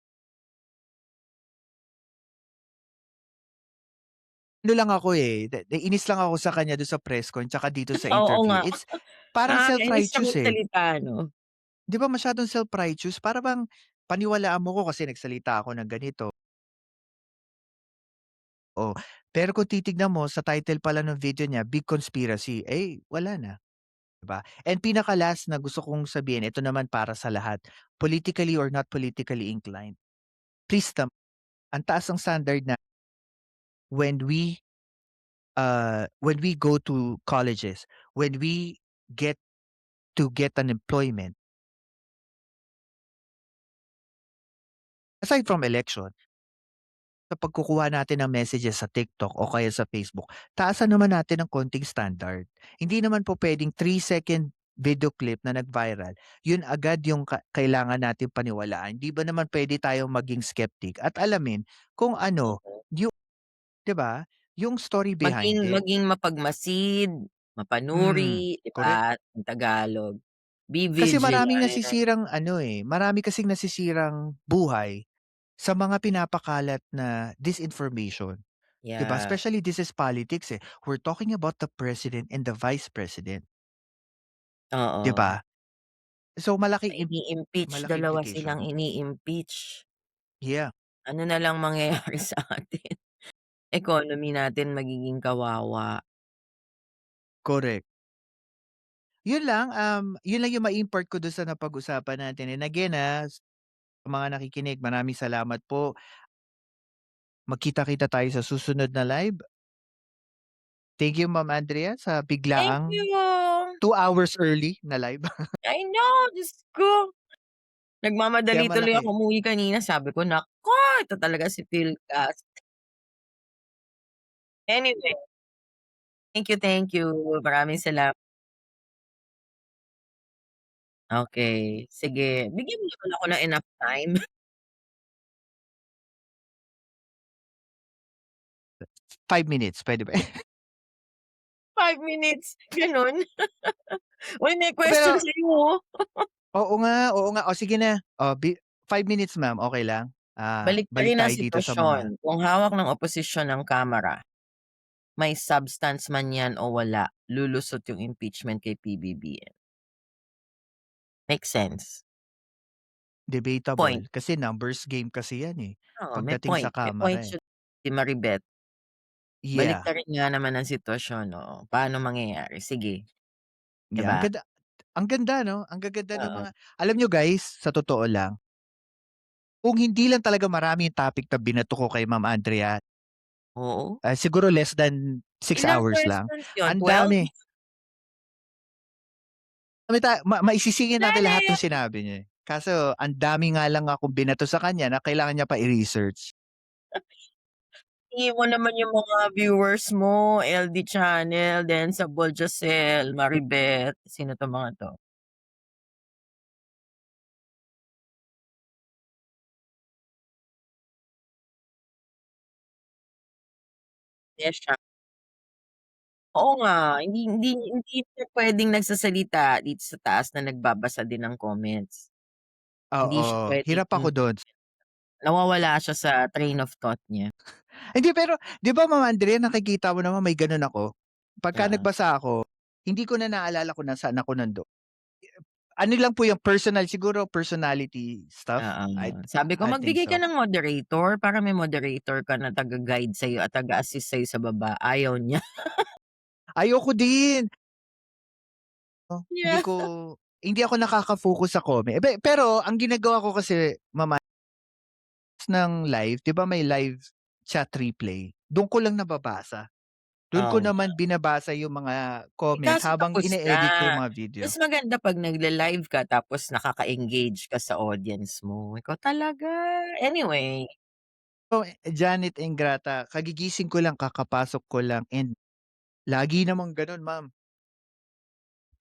ano lang ako, eh, naiinis lang ako sa kanya do'n sa press con tsaka dito sa Oo interview. nga, It's parang nakakainis siya self-righteous, eh. magsalita 'no? 'Di ba masyadong self-righteous? Para bang paniwalaan mo ko kasi nagsalita ako ng ganito, oh. Pero kung titignan mo sa title pala ng video niya, Big Conspiracy, eh, wala na, 'di ba? And pinaka-last na gusto kong sabihin, ito naman para sa lahat, politically or not politically inclined, please ang taas ng standard na when we, when we go to colleges, when we get get an employment, aside from election, sa pagkukuha natin ng messages sa TikTok o kaya sa Facebook, taasan naman natin ng konting standard. Hindi naman po puwedeng 3-second video clip na nag-viral, yun agad yung kailangan natin paniwalaan. 'Di ba naman puwede tayong maging skeptic at alamin kung ano yung 'di ba, yung story Maging behind it. maging mapagmasid, mapanuri, 'di Korek. ba, in Tagalog. Be Kasi maraming vigilant, nasisirang ano, eh, marami kasing nasisirang buhay sa mga pinapakalat na disinformation. 'Di ba, yeah, especially this is politics, eh. We're talking about the president and the vice president, 'di oo. ba? So Ini-impeach, malaki dalawa implication. silang ini-impeach. Yeah, Ano na lang mangyayari sa atin, economy natin magiging kawawa. correct. 'Yun lang yung ma-impart ko dun sa napag-usapan natin and again, sa mga nakikinig maraming salamat po. Magkita-kita tayo sa susunod na live. Thank you Ma'am Andrea sa Thank biglaang you. 2 hours early na live. I know, Diyos ko. Kaya Nagmamadali tuloy malaki ako umuwi kanina, sabi ko, "Naku, ito talaga si Philcast." Anyway, thank you. Maraming okey, sige. Bigyan mo naman ako ng enough time. 5 minutes, puwede ba? 5 minutes, gano'n? Uy, may question Pero sa'yo, oh. oo nga, oo nga. O sige na. 5 minutes ma'am, okey lang? Balik Baliktarin ang tayo dito sa sitwasyon, mga kung hawak ng oposisyon ang kamara, may substance man 'yan o wala, lulusot yung impeachment kay PBBM. Make sense. debatable Point. kasi numbers game kasi yan, eh, Oo, pagdating sa may point kamara, eh. siya si Maribeth. Yeah, Baliktarin nga naman ang sitwasyon, oo, paano mangyayari, sige, 'di yeah, ba? ang ganda 'no, ang gaganda ng Oo, mga alam niyo guys, sa totoo lang, kung hindi lang talaga marami yung topic na binato ko kay Ma'am Andrea, oo. siguro less than 6 Ilang hours lang. questions yun, Ang 12? dami. Maisisingit natin lahat Dali! ng sinabi niya, eh. Kaso ang dami nga lang akong binato sa kanya na kailangan niya pa i-research. Tingin mo naman yung mga viewers mo, LD Channel, then sa Josel, Maribeth, sino 'tong mga 'to? Desha. Oo nga, hindi siya puwedeng nagsasalita dito sa taas na nagbabasa din ng comments. Hindi siya Oo, hirap ako puwedeng dun. nawawala siya sa train of thought niya. Hindi pero 'di ba Ma'am Andrea nakikita mo naman may gano'n ako, pagka Oo, nagbasa ako, hindi ko na naalala kung nasaan ako nando'n. Ano lang po yung personal siguro personality stuff, oo. I Sabi ko I think magbigay ka so. ng moderator para may moderator ka na taga-guide sa'yo at taga-assist sa'yo sa baba, ayaw niya. Ayoko din, Yeah. hindi ako nakaka-focus sa pero ang ginagawa ko kasi Ma'am ng live, 'di ba may live chat replay, dun ko lang nababasa. Dun ko Oo nga. naman binabasa yung mga Eh, comment kaso habang tapos ine-edit ko na. yung mga video. Mas maganda 'pag nagle-live ka tapos nakaka-engage ka sa audience mo. Ikaw talaga. Anyway, So, Janet Ingrata, kagigising ko lang, kakapasok ko lang and lagi namang gano'n, ma'am.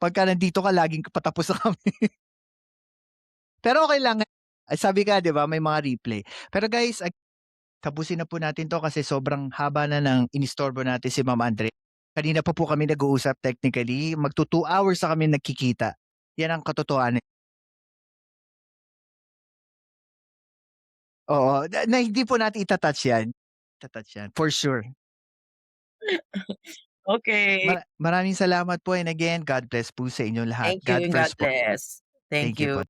Pagka nandito ka laging patapos na kami. Pero okey lang, sabi nga 'di ba may mga replay. Pero guys, tapusin na po natin 'to kasi sobrang haba na ng inistorbo natin si Ma'am Andre. Kanina pa po kami nag-uusap technically, magtu 2 hours na kami nagkikita. 'Yan ang katotohanan. Oo, na hindi po natin ita-touch 'yan, ita-touch 'yan for sure. okey. Maraming salamat po and again, God bless po sa inyong lahat. Thank you God and God first po. bless. Thank Thank you you. po.